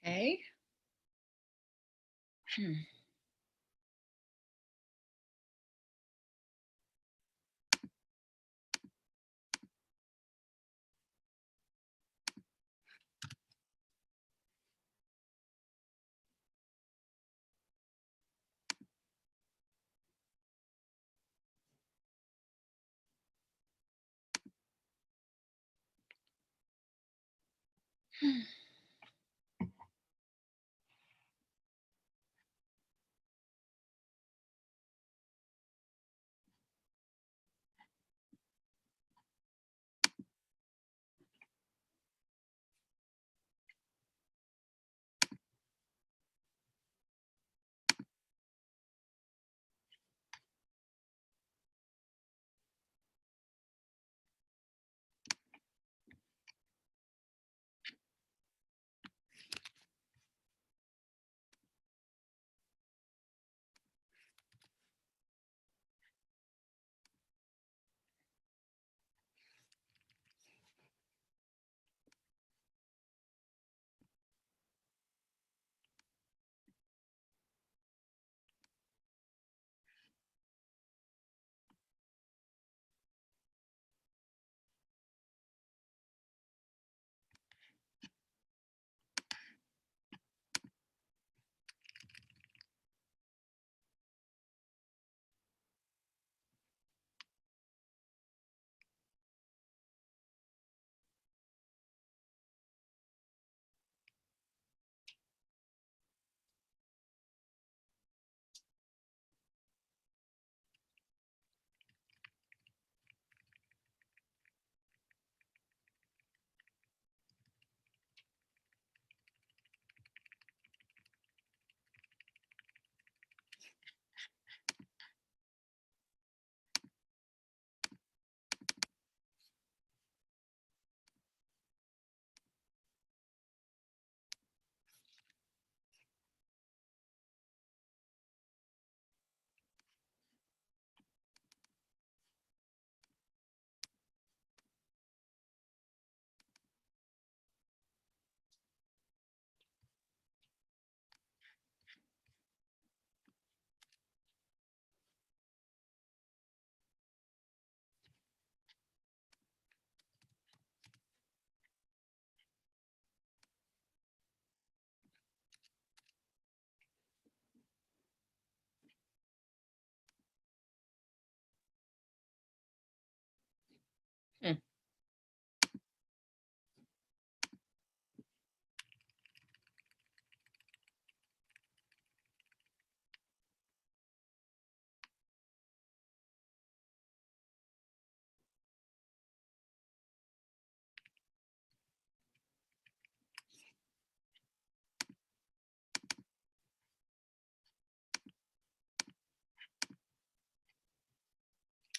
Okay.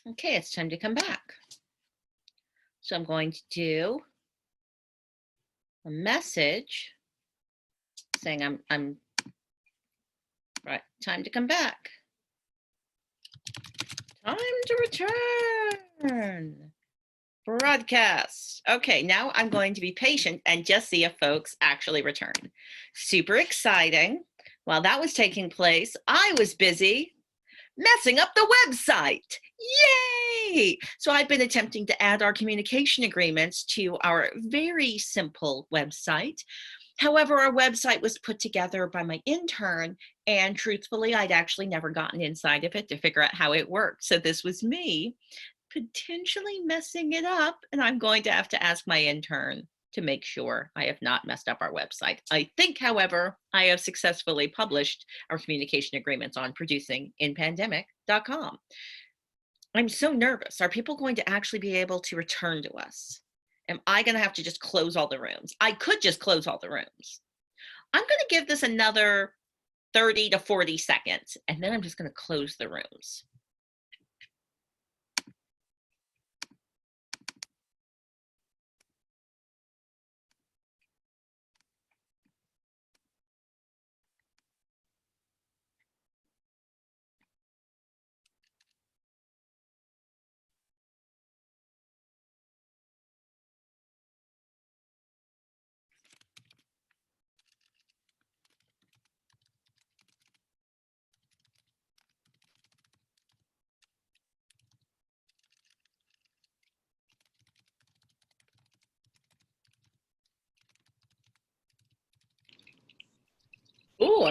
Okay, it's time to come back. So I'm going to do a message saying I'm right, time to come back. Time to return. Broadcast. Okay, now I'm going to be patient and just see if folks actually return. Super exciting. While that was taking place, I was busy messing up the website. Yay! So I've been attempting to add our communication agreements to our very simple website. However, our website was put together by my intern, and truthfully, I'd actually never gotten inside of it to figure out how it worked. So this was me potentially messing it up, and I'm going to have to ask my intern to make sure I have not messed up our website. I think, however, I have successfully published our communication agreements on producinginpandemic.com. I'm so nervous. Are people going to actually be able to return to us? Am I going to have to just close all the rooms? I could just close all the rooms. I'm going to give this another 30 to 40 seconds, and then I'm just going to close the rooms.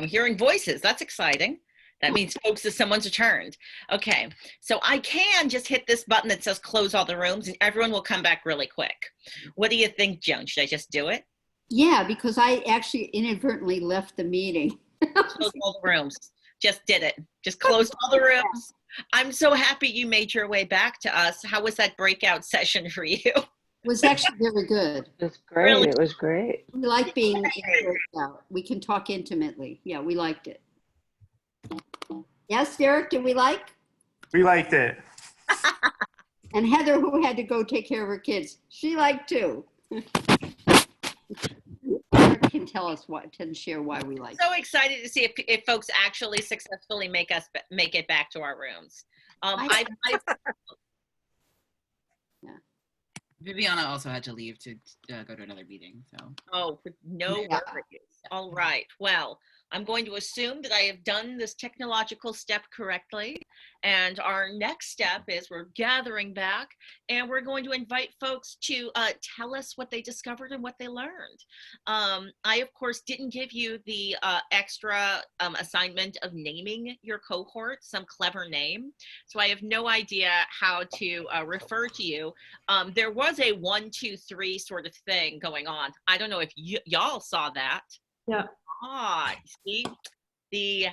I'm hearing voices. That's exciting. That means folks that someone's returned. Okay, so I can just hit this button that says close all the rooms and everyone will come back really quick. What do you think, Joan? Should I just do it? Yeah, because I actually inadvertently left the meeting. Close all the rooms. Just did it. Just closed all the rooms. I'm so happy you made your way back to us. How was that breakout session for you? It was actually very good. It was great. Really? It was great. We like being in breakout. We can talk intimately. Yeah, we liked it. Yes, Derek, did we like? We liked it. And Heather, who had to go take care of her kids, she liked too. Derek can tell us what, can share why we liked it. So excited to see if folks actually successfully make it back to our rooms. Viviana also had to leave to go to another meeting. So. Oh, no worries. All right. Well, I'm going to assume that I have done this technological step correctly. And our next step is we're gathering back and we're going to invite folks to tell us what they discovered and what they learned. I, of course, didn't give you the extra assignment of naming your cohort, some clever name. So I have no idea how to refer to you. There was a 1, 2, 3 sort of thing going on. I don't know if y'all saw that. Yeah. Ah, see, the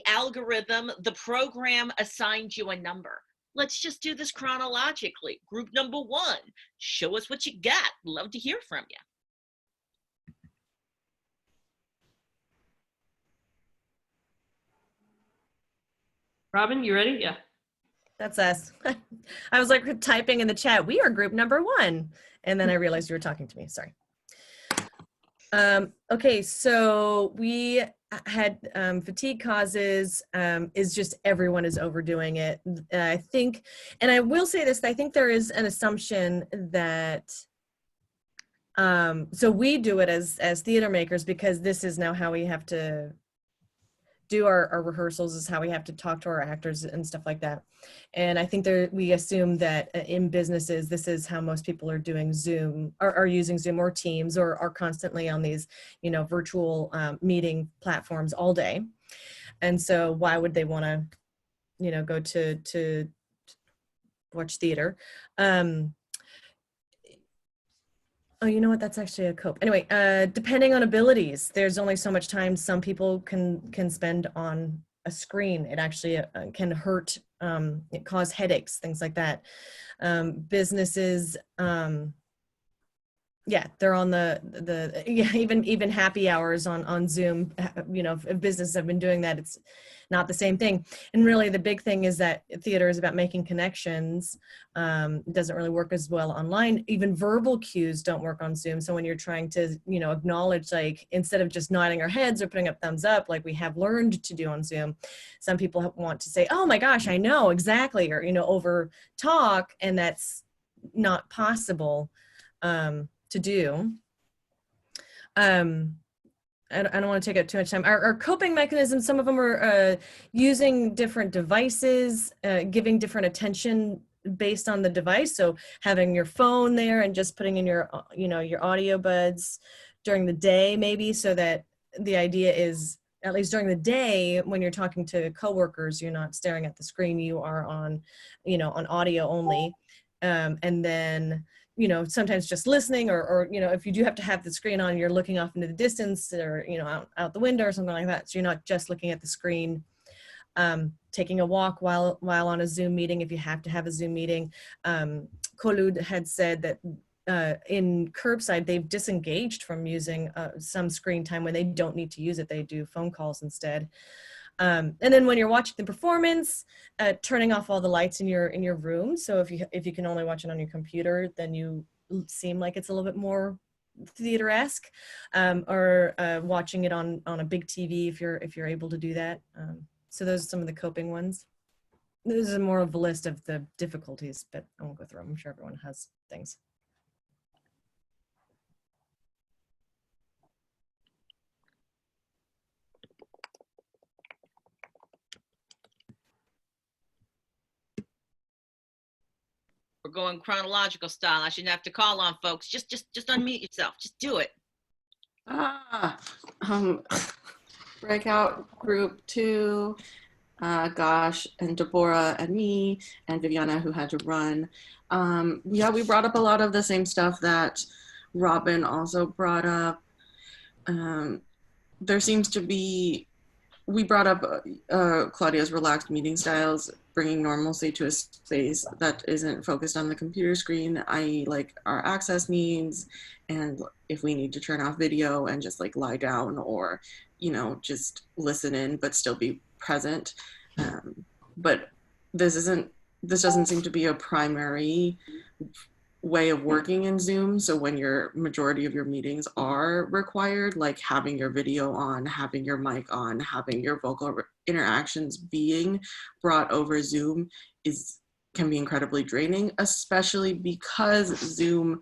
algorithm, the program assigned you a number. Let's just do this chronologically. Group number 1, show us what you got. Love to hear from you. Robin, you ready? Yeah. That's us. I was like typing in the chat, we are group number 1. And then I realized you were talking to me, sorry. Okay, so we had fatigue causes is just everyone is overdoing it. I think, and I will say this, I think there is an assumption that, so we do it as theater makers because this is now how we have to do our rehearsals, is how we have to talk to our actors and stuff like that. And I think we assume that in businesses, this is how most people are doing Zoom, are using Zoom or Teams, or are constantly on these, virtual meeting platforms all day. And so why would they want to, go to watch theater? Oh, you know what? That's actually a cope. Anyway, depending on abilities, there's only so much time some people can spend on a screen. It actually can hurt, it cause headaches, things like that. Businesses, yeah, they're on even happy hours on Zoom. If businesses have been doing that, it's not the same thing. And really the big thing is that theater is about making connections. It doesn't really work as well online. Even verbal cues don't work on Zoom. So when you're trying to, acknowledge, like, instead of just nodding our heads or putting up thumbs up, like we have learned to do on Zoom, some people want to say, oh my gosh, I know exactly, or, over talk, and that's not possible to do. I don't want to take up too much time. Our coping mechanisms, some of them are using different devices, giving different attention based on the device. So having your phone there and just putting in your, your audio buds during the day, maybe, so that the idea is, at least during the day, when you're talking to coworkers, you're not staring at the screen, you are on, on audio only. And then, sometimes just listening, or, if you do have to have the screen on, you're looking off into the distance, or, out the window or something like that. So you're not just looking at the screen. Taking a walk while on a Zoom meeting, if you have to have a Zoom meeting. Kholoud had said that in curbside, they've disengaged from using some screen time when they don't need to use it. They do phone calls instead. And then when you're watching the performance, turning off all the lights in your room. So if you can only watch it on your computer, then you seem like it's a little bit more theater-esque, or watching it on a big TV if you're able to do that. So those are some of the coping ones. This is more of a list of the difficulties, but I won't go through them. I'm sure everyone has things. We're going chronological style. I shouldn't have to call on folks. Just unmute yourself. Just do it. breakout group 2, Gosh and Deborah and me and Viviana, who had to run. Yeah, we brought up a lot of the same stuff that Robin also brought up. There seems to be, we brought up Claudia's relaxed meeting styles, bringing normalcy to a space that isn't focused on the computer screen, i.e. like our access needs, and if we need to turn off video and just like lie down or, you know, just listen in but still be present. But this doesn't seem to be a primary way of working in Zoom. So when your majority of your meetings are required, like having your video on, having your mic on, having your vocal interactions being brought over Zoom can be incredibly draining, especially because Zoom,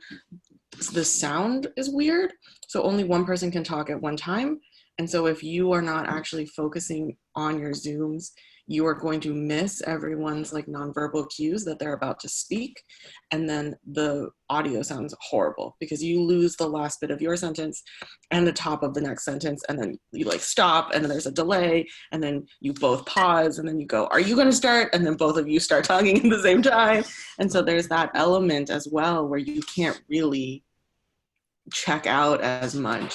the sound is weird. So only one person can talk at one time. And so if you are not actually focusing on your Zooms, you are going to miss everyone's like nonverbal cues that they're about to speak. And then the audio sounds horrible because you lose the last bit of your sentence and the top of the next sentence. And then you like stop and then there's a delay and then you both pause and then you go, are you gonna start? And then both of you start talking at the same time. And so there's that element as well where you can't really check out as much.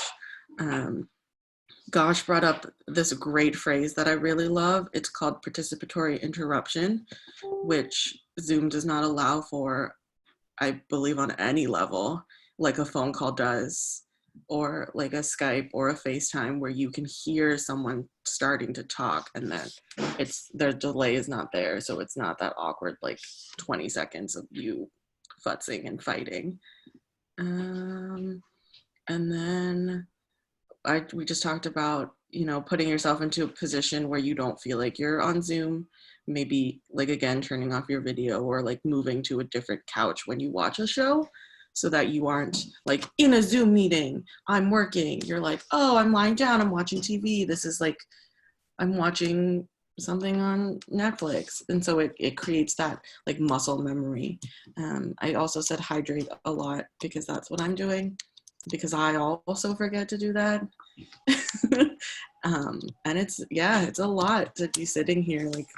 Gosh brought up this great phrase that I really love. It's called participatory interruption, which Zoom does not allow for, I believe, on any level, like a phone call does, or like a Skype or a FaceTime where you can hear someone starting to talk and then their delay is not there. So it's not that awkward, like 20 seconds of you futzing and fighting. And then we just talked about, you know, putting yourself into a position where you don't feel like you're on Zoom, maybe like, again, turning off your video or like moving to a different couch when you watch a show so that you aren't like in a Zoom meeting, I'm working. You're like, oh, I'm lying down, I'm watching TV. This is like, I'm watching something on Netflix. And so it creates that like muscle memory. I also said hydrate a lot because that's what I'm doing, because I also forget to do that. And it's a lot to be sitting here like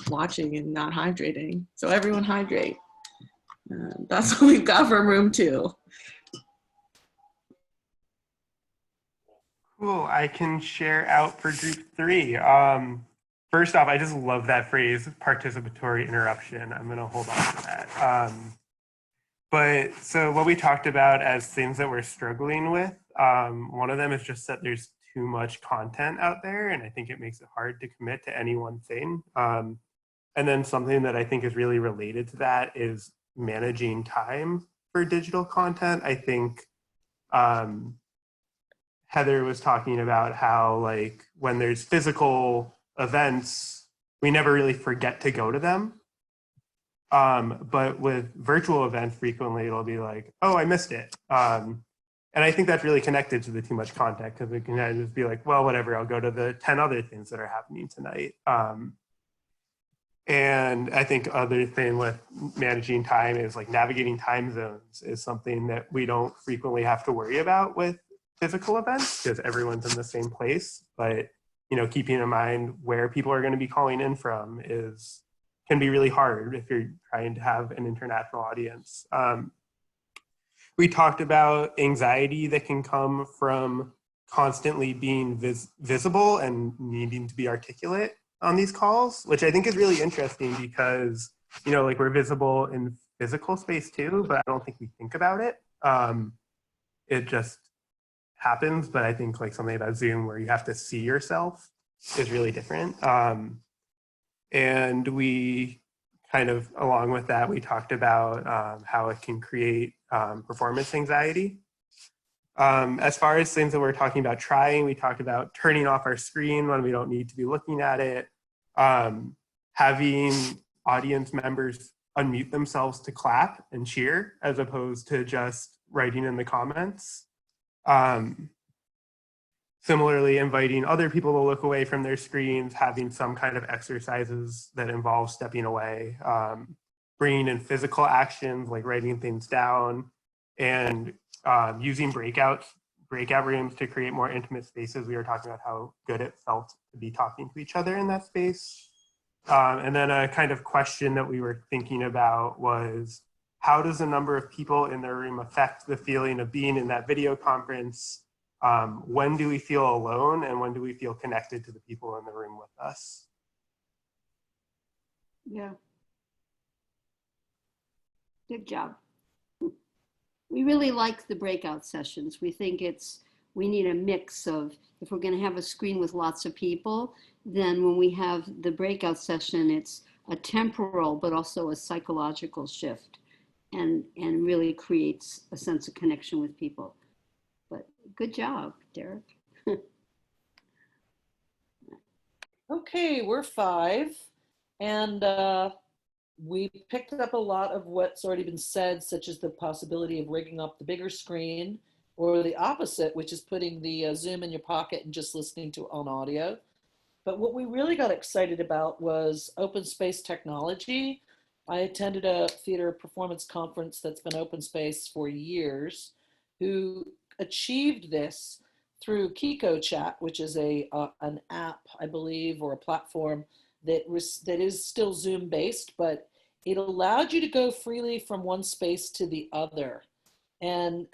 watching and not hydrating. So everyone hydrate. That's what we've got from room 2. Cool, I can share out for group 3. First off, I just love that phrase, participatory interruption. I'm gonna hold on to that. But so what we talked about as things that we're struggling with, one of them is just that there's too much content out there, and I think it makes it hard to commit to any one thing. And then something that I think is really related to that is managing time for digital content. I think Heather was talking about how like when there's physical events, we never really forget to go to them. But with virtual events, frequently it'll be like, oh, I missed it. And I think that's really connected to the too much content, because it can just be like, well, whatever, I'll go to the 10 other things that are happening tonight. And I think other thing with managing time is like navigating time zones is something that we don't frequently have to worry about with physical events because everyone's in the same place. But, you know, keeping in mind where people are going to be calling in from can be really hard if you're trying to have an international audience. We talked about anxiety that can come from constantly being visible and needing to be articulate on these calls, which I think is really interesting because, you know, like we're visible in physical space too, but I don't think we think about it. It just happens, but I think like something about Zoom where you have to see yourself is really different. And we kind of, along with that, we talked about how it can create performance anxiety. As far as things that we're talking about trying, we talked about turning off our screen when we don't need to be looking at it, having audience members unmute themselves to clap and cheer as opposed to just writing in the comments. Similarly, inviting other people to look away from their screens, having some kind of exercises that involve stepping away, bringing in physical actions like writing things down, and using breakout breakout rooms to create more intimate spaces. We were talking about how good it felt to be talking to each other in that space. And then a kind of question that we were thinking about was, how does the number of people in the room affect the feeling of being in that video conference? When do we feel alone, and when do we feel connected to the people in the room with us? Yeah. Good job. We really like the breakout sessions. We think we need a mix of, if we're going to have a screen with lots of people, then when we have the breakout session, it's a temporal but also a psychological shift, and really creates a sense of connection with people. But good job, Derek. Okay, we're 5, and we picked up a lot of what's already been said, such as the possibility of rigging up the bigger screen, or the opposite, which is putting the Zoom in your pocket and just listening to on audio. But what we really got excited about was open space technology. I attended a theater performance conference that's been open space for years, who achieved this through Kiko Chat, which is an app, I believe, or a platform that is still Zoom based, but it allowed you to go freely from one space to the other. And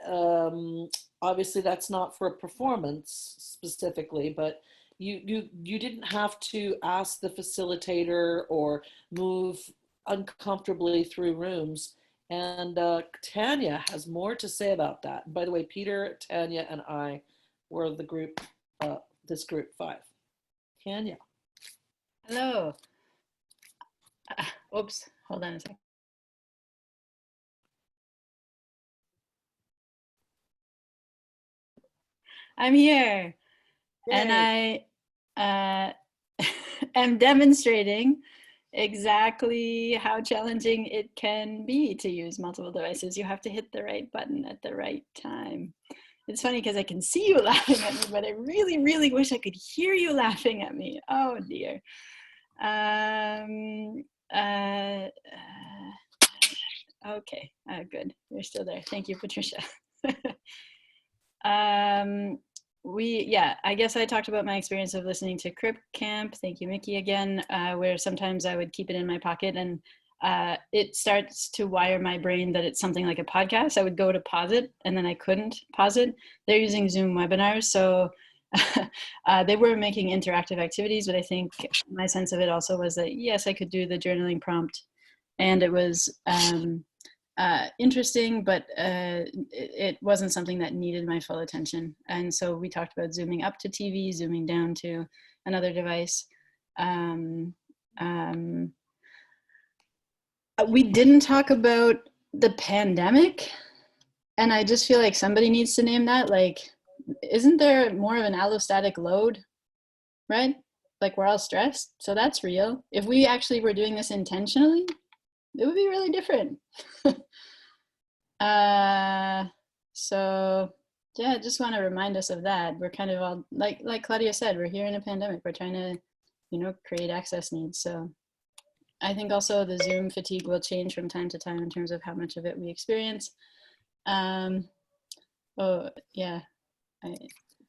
obviously that's not for a performance specifically, but you didn't have to ask the facilitator or move uncomfortably through rooms. And Tanya has more to say about that. And by the way, Peter, Tanya, and I were the group, this group 5. Tanya. Hello. Oops, hold on a sec. I'm here. Yay. And I am demonstrating exactly how challenging it can be to use multiple devices. You have to hit the right button at the right time. It's funny because I can see you laughing at me, but I really, really wish I could hear you laughing at me. Oh dear. Okay, good. You're still there. Thank you, Patricia. I guess I talked about my experience of listening to Crip Camp. Thank you, Mickey, again, where sometimes I would keep it in my pocket and it starts to wire my brain that it's something like a podcast. I would go to pause it and then I couldn't pause it. They're using Zoom webinars, so they were making interactive activities, but I think my sense of it also was that, yes, I could do the journaling prompt and it was interesting, but it wasn't something that needed my full attention. And so we talked about zooming up to TV, zooming down to another device. We didn't talk about the pandemic, and I just feel like somebody needs to name that. Like, isn't there more of an allostatic load, right? Like, we're all stressed, so that's real. If we actually were doing this intentionally, it would be really different. So yeah, I just want to remind us of that. We're kind of all, like Claudia said, we're here in a pandemic. We're trying to, create access needs. So I think also the Zoom fatigue will change from time to time in terms of how much of it we experience. Oh yeah,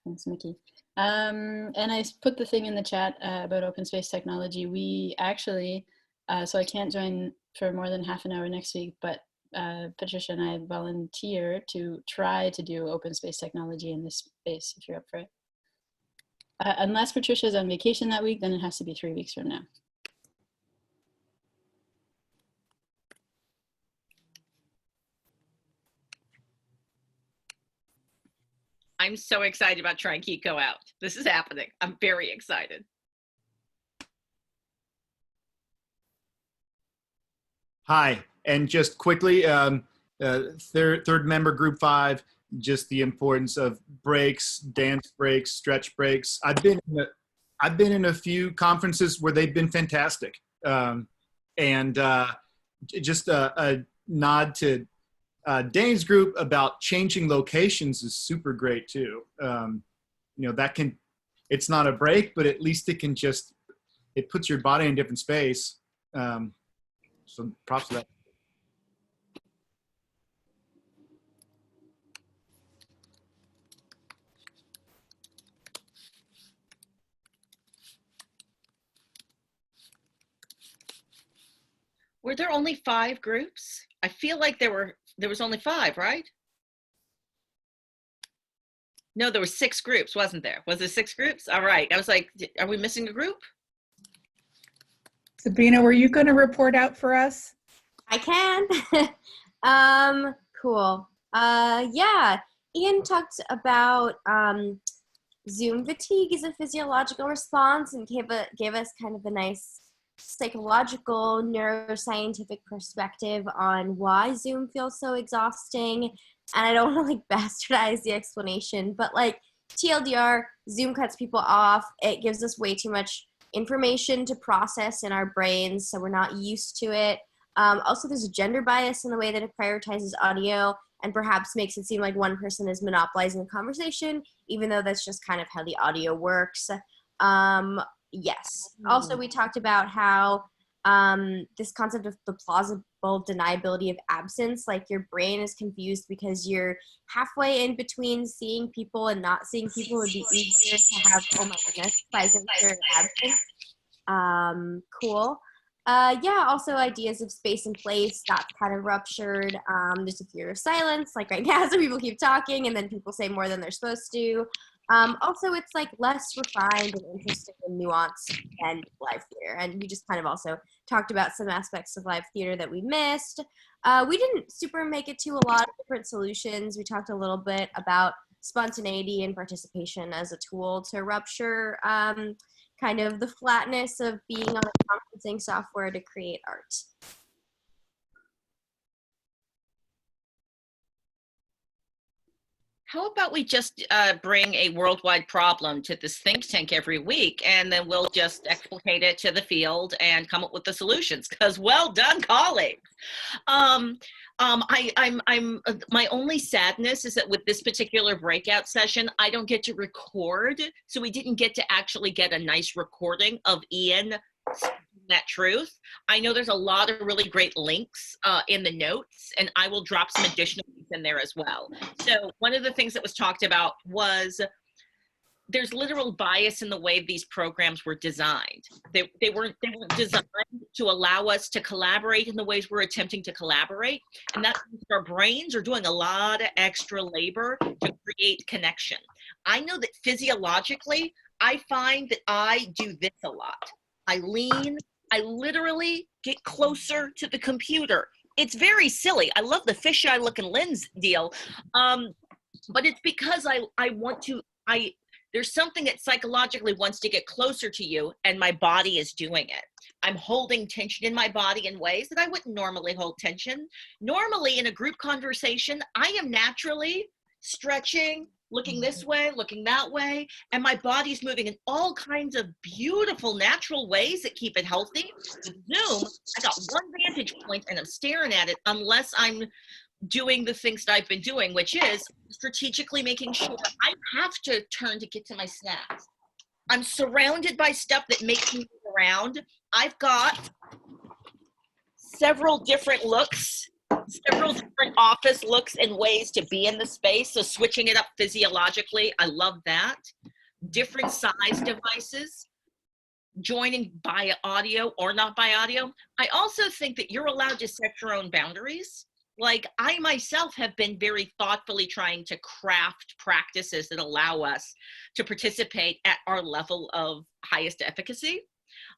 thanks, Mickey. And I put the thing in the chat about open space technology. We actually, so I can't join for more than half an hour next week, but Patricia and I volunteer to try to do open space technology in this space, if you're up for it. Unless Patricia's on vacation that week, then it has to be 3 weeks from now. I'm so excited about trying Kiko out. This is happening. I'm very excited. Hi, and just quickly, third member, group 5, just the importance of breaks, dance breaks, stretch breaks. I've been in a few conferences where they've been fantastic, and just a nod to Dane's group about changing locations is super great too. It's not a break, but at least it puts your body in a different space. So props to that. Were there only 5 groups? I feel like there was only 5, right? No, there were 6 groups, wasn't there? Was there 6 groups? All right. I was like, are we missing a group? Sabrina, were you going to report out for us? I can. Cool. Yeah, Ian talked about Zoom fatigue is a physiological response and gave us kind of a nice psychological, neuroscientific perspective on why Zoom feels so exhausting. And I don't want to like bastardize the explanation, but like TLDR, Zoom cuts people off. It gives us way too much information to process in our brains, so we're not used to it. Also, there's a gender bias in the way that it prioritizes audio and perhaps makes it seem like one person is monopolizing the conversation, even though that's just kind of how the audio works. Yes. Also, we talked about how this concept of the plausible deniability of absence, like your brain is confused because you're halfway in between seeing people and not seeing people. It would be easier to have, oh my goodness, presence or absence. Cool. Yeah, also ideas of space and place, that's kind of ruptured. There's a fear of silence, like right now, so people keep talking and then people say more than they're supposed to. Also, it's like less refined and interesting and nuanced than live theater. And we just kind of also talked about some aspects of live theater that we missed. We didn't super make it to a lot of different solutions. We talked a little bit about spontaneity and participation as a tool to rupture kind of the flatness of being on a conferencing software to create art. How about we just bring a worldwide problem to this think tank every week, and then we'll just explicate it to the field and come up with the solutions, because well done, colleagues. My only sadness is that with this particular breakout session, I don't get to record. So we didn't get to actually get a nice recording of Ian speaking that truth. I know there's a lot of really great links in the notes, and I will drop some additional links in there as well. So one of the things that was talked about was there's literal bias in the way these programs were designed. They weren't designed to allow us to collaborate in the ways we're attempting to collaborate. And that means our brains are doing a lot of extra labor to create connection. I know that physiologically, I find that I do this a lot. I lean, I literally get closer to the computer. It's very silly. I love the fisheye looking lens deal. But it's because I want to, there's something that psychologically wants to get closer to you, and my body is doing it. I'm holding tension in my body in ways that I wouldn't normally hold tension. Normally in a group conversation, I am naturally stretching, looking this way, looking that way, and my body's moving in all kinds of beautiful natural ways that keep it healthy. With Zoom, I got one vantage point and I'm staring at it unless I'm doing the things that I've been doing, which is strategically making sure I have to turn to get to my snacks. I'm surrounded by stuff that makes me move around. I've got several different looks, several different office looks and ways to be in the space. So switching it up physiologically, I love that. Different size devices, joining by audio or not by audio. I also think that you're allowed to set your own boundaries. Like I myself have been very thoughtfully trying to craft practices that allow us to participate at our level of highest efficacy.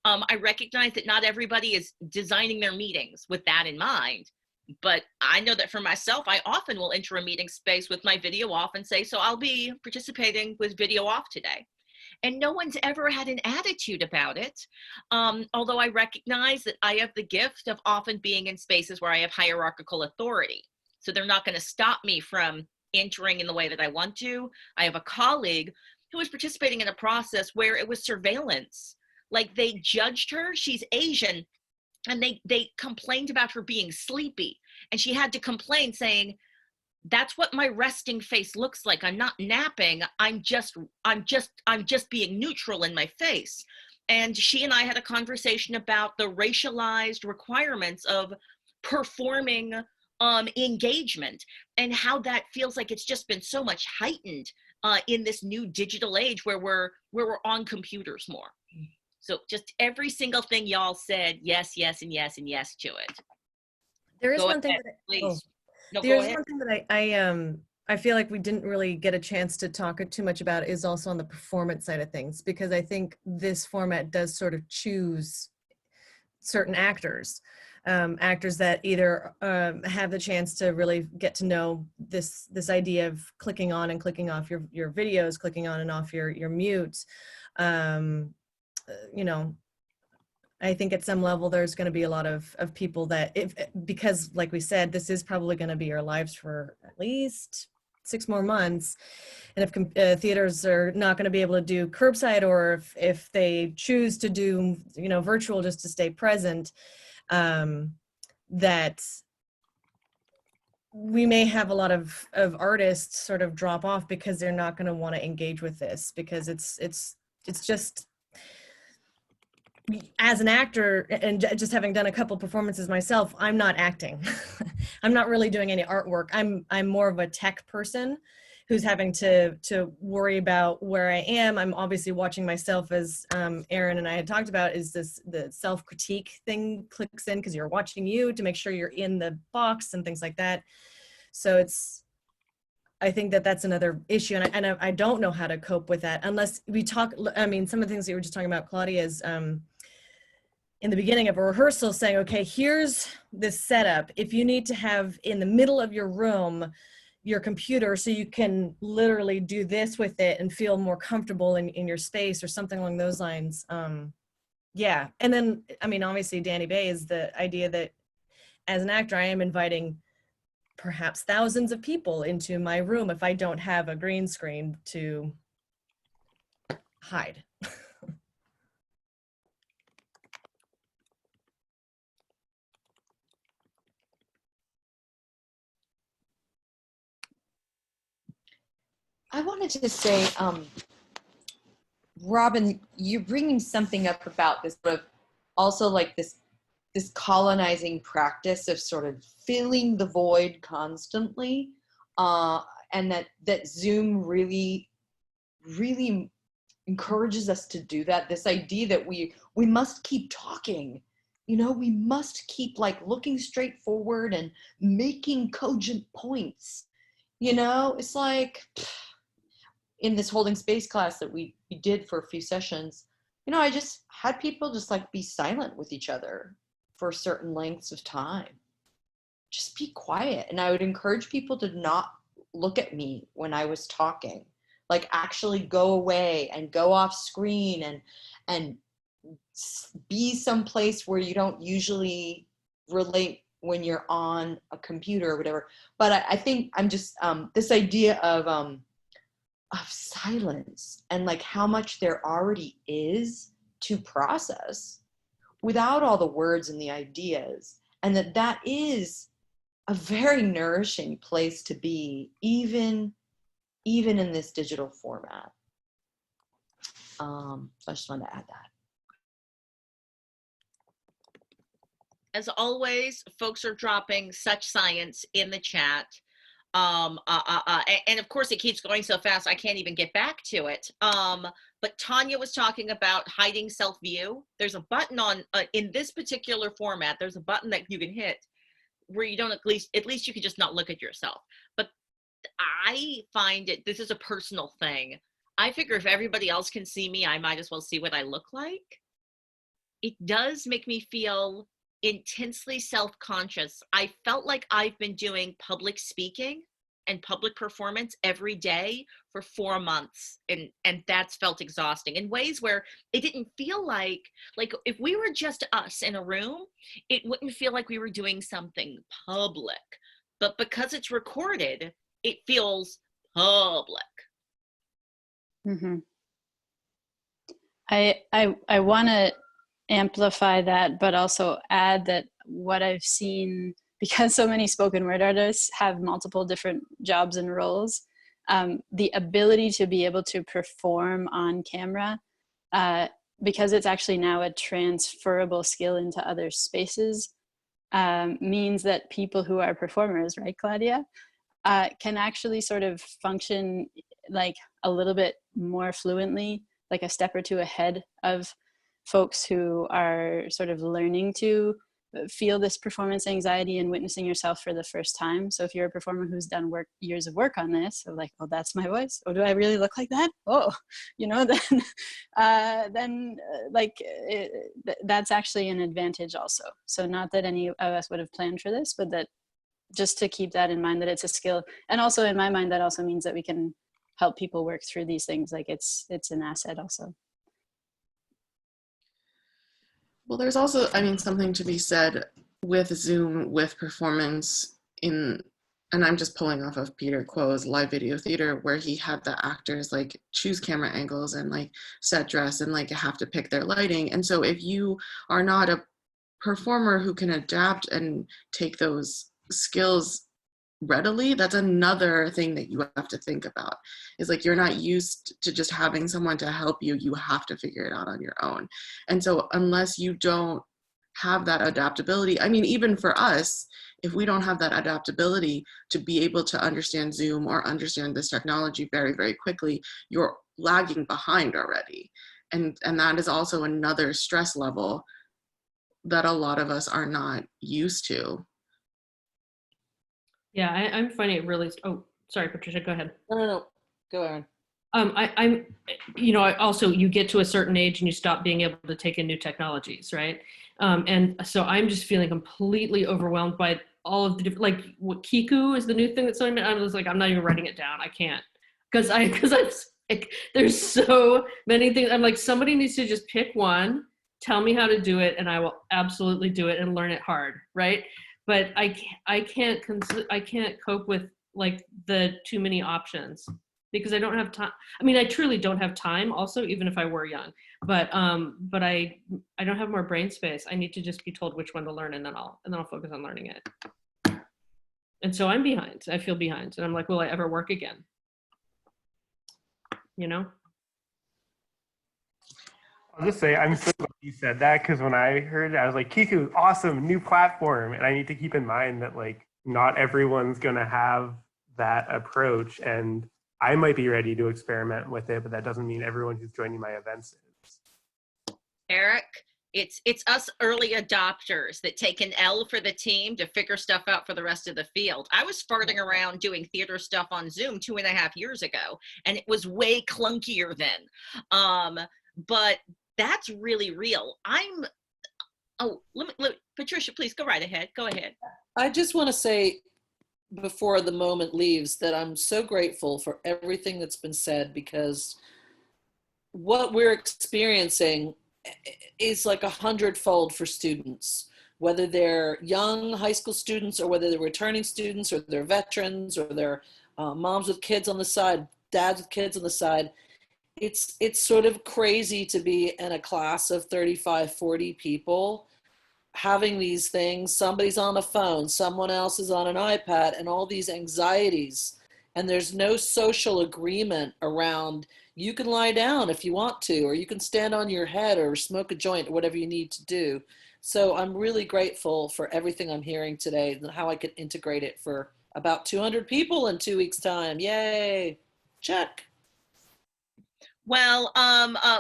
I recognize that not everybody is designing their meetings with that in mind, but I know that for myself, I often will enter a meeting space with my video off and say, so I'll be participating with video off today. And no one's ever had an attitude about it. Although I recognize that I have the gift of often being in spaces where I have hierarchical authority. So they're not going to stop me from entering in the way that I want to. I have a colleague who was participating in a process where it was surveillance. Like they judged her, she's Asian, and they complained about her being sleepy. And she had to complain saying, that's what my resting face looks like. I'm not napping. I'm just being neutral in my face. And she and I had a conversation about the racialized requirements of performing engagement and how that feels like it's just been so much heightened in this new digital age where we're on computers more. So just every single thing y'all said, yes, yes, and yes, and yes to it. There is Go one thing ahead, that please. No, go there's ahead. one thing that I feel like we didn't really get a chance to talk too much about is also on the performance side of things, because I think this format does sort of choose certain actors, actors that either have the chance to really get to know this idea of clicking on and clicking off your videos, clicking on and off your mute. You know, I think at some level there's going to be a lot of people that, because like we said, this is probably going to be our lives for at least 6 more months. And if theaters are not going to be able to do curbside, or if they choose to do, you know, virtual just to stay present, that we may have a lot of artists sort of drop off because they're not going to want to engage with this, because it's just, as an actor, and just having done a couple performances myself, I'm not acting. I'm not really doing any artwork. I'm more of a tech person who's having to worry about where I am. I'm obviously watching myself, as Aaron and I had talked about, is the self-critique thing clicks in because you're watching you to make sure you're in the box and things like that. So I think that's another issue, and I don't know how to cope with that unless we talk. I mean, some of the things that you were just talking about, Claudia, is in the beginning of a rehearsal saying, okay, here's this setup. If you need to have in the middle of your room your computer so you can literally do this with it and feel more comfortable in your space, or something along those lines. Yeah. And then, I mean, obviously Dani Bay is the idea that as an actor, I am inviting perhaps thousands of people into my room if I don't have a green screen to hide. I wanted to say, Robin, you're bringing something up about this sort of also like this colonizing practice of sort of filling the void constantly, and that Zoom really encourages us to do that. This idea that we must keep talking, you know, we must keep like looking straight forward and making cogent points. You know, it's like in this holding space class that we did for a few sessions, you know, I just had people just like be silent with each other for certain lengths of time. Just be quiet. And I would encourage people to not look at me when I was talking, like actually go away and go off screen and be someplace where you don't usually relate when you're on a computer or whatever. But I think I'm just, this idea of silence and like how much there already is to process without all the words and the ideas, and that is a very nourishing place to be, even in this digital format. So I just wanted to add that. As always, folks are dropping such science in the chat. And of course it keeps going so fast I can't even get back to it. But Tanya was talking about hiding self-view. There's a button on in this particular format, there's a button that you can hit where you don't, at least you can just not look at yourself. But I find it, this is a personal thing. I figure if everybody else can see me, I might as well see what I look like. It does make me feel intensely self-conscious. I felt like I've been doing public speaking and public performance every day for 4 months, and that's felt exhausting in ways where it didn't feel like if we were just us in a room, it wouldn't feel like we were doing something public, but because it's recorded, it feels public. Mm-hmm. I want to amplify that, but also add that what I've seen, because so many spoken word artists have multiple different jobs and roles, the ability to be able to perform on camera, because it's actually now a transferable skill into other spaces, means that people who are performers, right, Claudia, can actually sort of function like a little bit more fluently, like a step or two ahead of folks who are sort of learning to feel this performance anxiety and witnessing yourself for the first time. So if you're a performer who's done years of work on this, so like, oh, that's my voice. Oh, do I really look like that? Oh, that's actually an advantage also. So not that any of us would have planned for this, but that just to keep that in mind, that it's a skill. And also in my mind, that also means that we can help people work through these things. Like it's an asset also. Well, there's also, I mean, something to be said with Zoom, with performance and I'm just pulling off of Peter Quo's live video theater, where he had the actors like choose camera angles and like set dress and like have to pick their lighting. And so if you are not a performer who can adapt and take those skills readily, that's another thing that you have to think about, is like you're not used to just having someone to help you. You have to figure it out on your own. And so unless you don't have that adaptability, I mean, even for us, if we don't have that adaptability to be able to understand Zoom or understand this technology very, very quickly, you're lagging behind already. And that is also another stress level that a lot of us are not used to. Yeah, I'm finding it really. Oh, sorry, Patricia. Go ahead. No. Go on. I'm, also you get to a certain age and you stop being able to take in new technologies, right? And so I'm just feeling completely overwhelmed by all of the different, like what Kiku is the new thing that's on. I was like, I'm not even writing it down. I can't, because I'm like, there's so many things. I'm like, somebody needs to just pick one, tell me how to do it, and I will absolutely do it and learn it hard, right? But I can't cope with like the too many options, because I don't have time. I mean, I truly don't have time also, even if I were young, but I don't have more brain space. I need to just be told which one to learn, and then I'll focus on learning it. And so I'm behind. I feel behind, and I'm like, will I ever work again? I'll just say I'm so glad you said that, because when I heard it, I was like, Kiku, awesome, new platform. And I need to keep in mind that like not everyone's gonna have that approach, and I might be ready to experiment with it, but that doesn't mean everyone who's joining my events is. Eric, it's us early adopters that take an L for the team to figure stuff out for the rest of the field. I was farting around doing theater stuff on Zoom 2.5 years ago, and it was way clunkier then. But that's really real. Patricia, please go right ahead. Go ahead. I just want to say before the moment leaves that I'm so grateful for everything that's been said, because what we're experiencing is like 100-fold for students, whether they're young high school students or whether they're returning students or they're veterans or they're moms with kids on the side, dads with kids on the side. It's sort of crazy to be in a class of 35, 40 people having these things. Somebody's on a phone, someone else is on an iPad, and all these anxieties. And there's no social agreement around, you can lie down if you want to, or you can stand on your head or smoke a joint or whatever you need to do. So I'm really grateful for everything I'm hearing today and how I can integrate it for about 200 people in 2 weeks' time. Yay. Check. Well,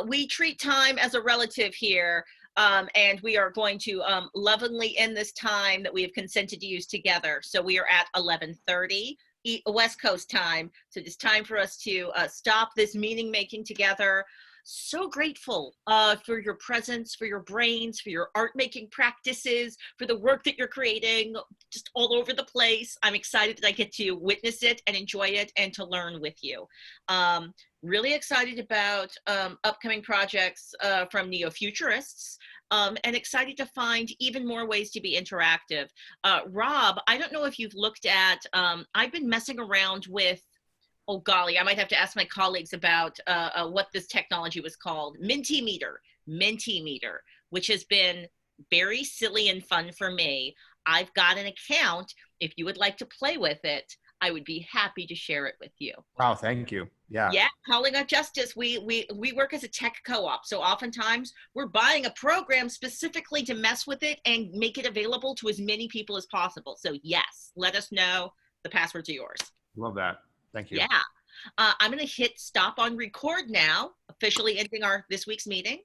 we treat time as a relative here, and we are going to lovingly end this time that we have consented to use together. So we are at 11:30 West Coast time. So it's time for us to stop this meeting making together. So grateful for your presence, for your brains, for your art making practices, for the work that you're creating just all over the place. I'm excited that I get to witness it and enjoy it and to learn with you. Really excited about upcoming projects from neo-futurists, and excited to find even more ways to be interactive. Rob, I don't know if you've looked at, I've been messing around with, oh golly, I might have to ask my colleagues about what this technology was called, Mentimeter, which has been very silly and fun for me. I've got an account. If you would like to play with it, I would be happy to share it with you. Wow, thank you. Yeah. Yeah, Calling Out Justice, we work as a tech co-op. So oftentimes we're buying a program specifically to mess with it and make it available to as many people as possible. So yes, let us know. The passwords are yours. Love that. Thank you. Yeah. I'm going to hit stop on record now, officially ending this week's meeting.